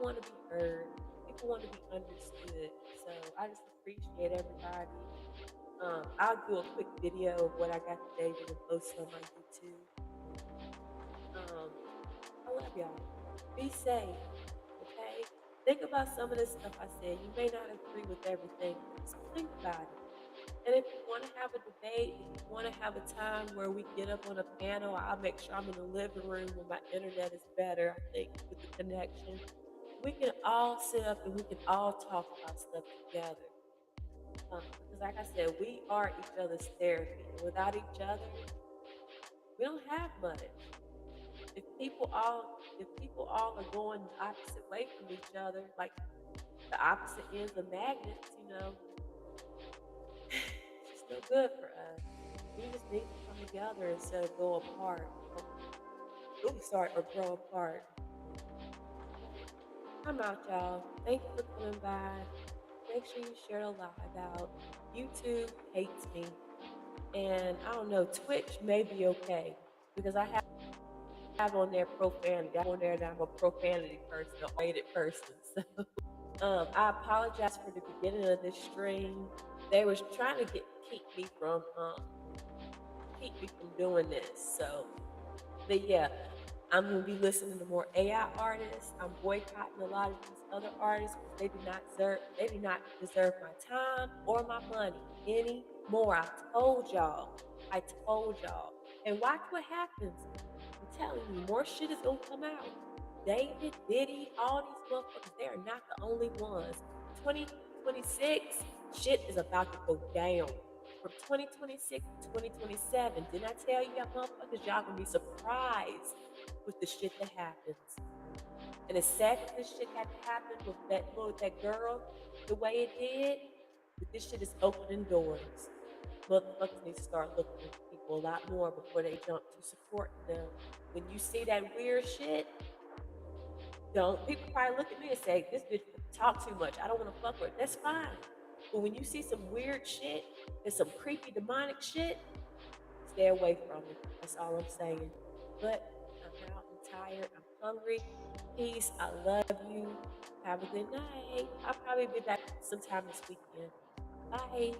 want to be heard. People want to be understood. So I just appreciate everybody. I'll do a quick video of what I got today and post it on my YouTube. I love y'all. Be safe, okay? Think about some of the stuff I said. You may not agree with everything, but just think about it. And if you want to have a debate, if you want to have a time where we get up on a panel, I'll make sure I'm in the living room where my internet is better, I think, with the connection. We can all sit up and we can all talk about stuff together. Because like I said, we are each other's therapy. And without each other, we don't have much. If people all are going the opposite way from each other, like the opposite ends of magnets, feel good for us. We just need to come together instead of go apart. Or grow apart. I'm out, y'all. Thank you for coming by. Make sure you share the live out. YouTube hates me. And I don't know, Twitch may be okay because I have on there profanity. I'm on there and I'm a profanity person, a rated person. So I apologize for the beginning of this stream. They was trying to keep me from doing this. So, but yeah, I'm gonna be listening to more AI artists. I'm boycotting a lot of these other artists because they do not deserve my time or my money anymore. I told y'all. And watch what happens. I'm telling you, more shit is gonna come out. David, Diddy, all these motherfuckers, they are not the only ones. 2026, shit is about to go down. From 2026 to 2027, didn't I tell you that motherfuckers, y'all gonna be surprised with the shit that happens. And it's sad that this shit had to happen with that girl the way it did, but this shit is opening doors. Motherfuckers need to start looking at people a lot more before they jump to support them. When you see that weird shit, people probably look at me and say, this bitch talk too much. I don't want to fuck with her. That's fine. But when you see some weird shit and some creepy demonic shit, stay away from it. That's all I'm saying. But I'm out, I'm tired, I'm hungry. Peace. I love you. Have a good night. I'll probably be back sometime this weekend. Bye.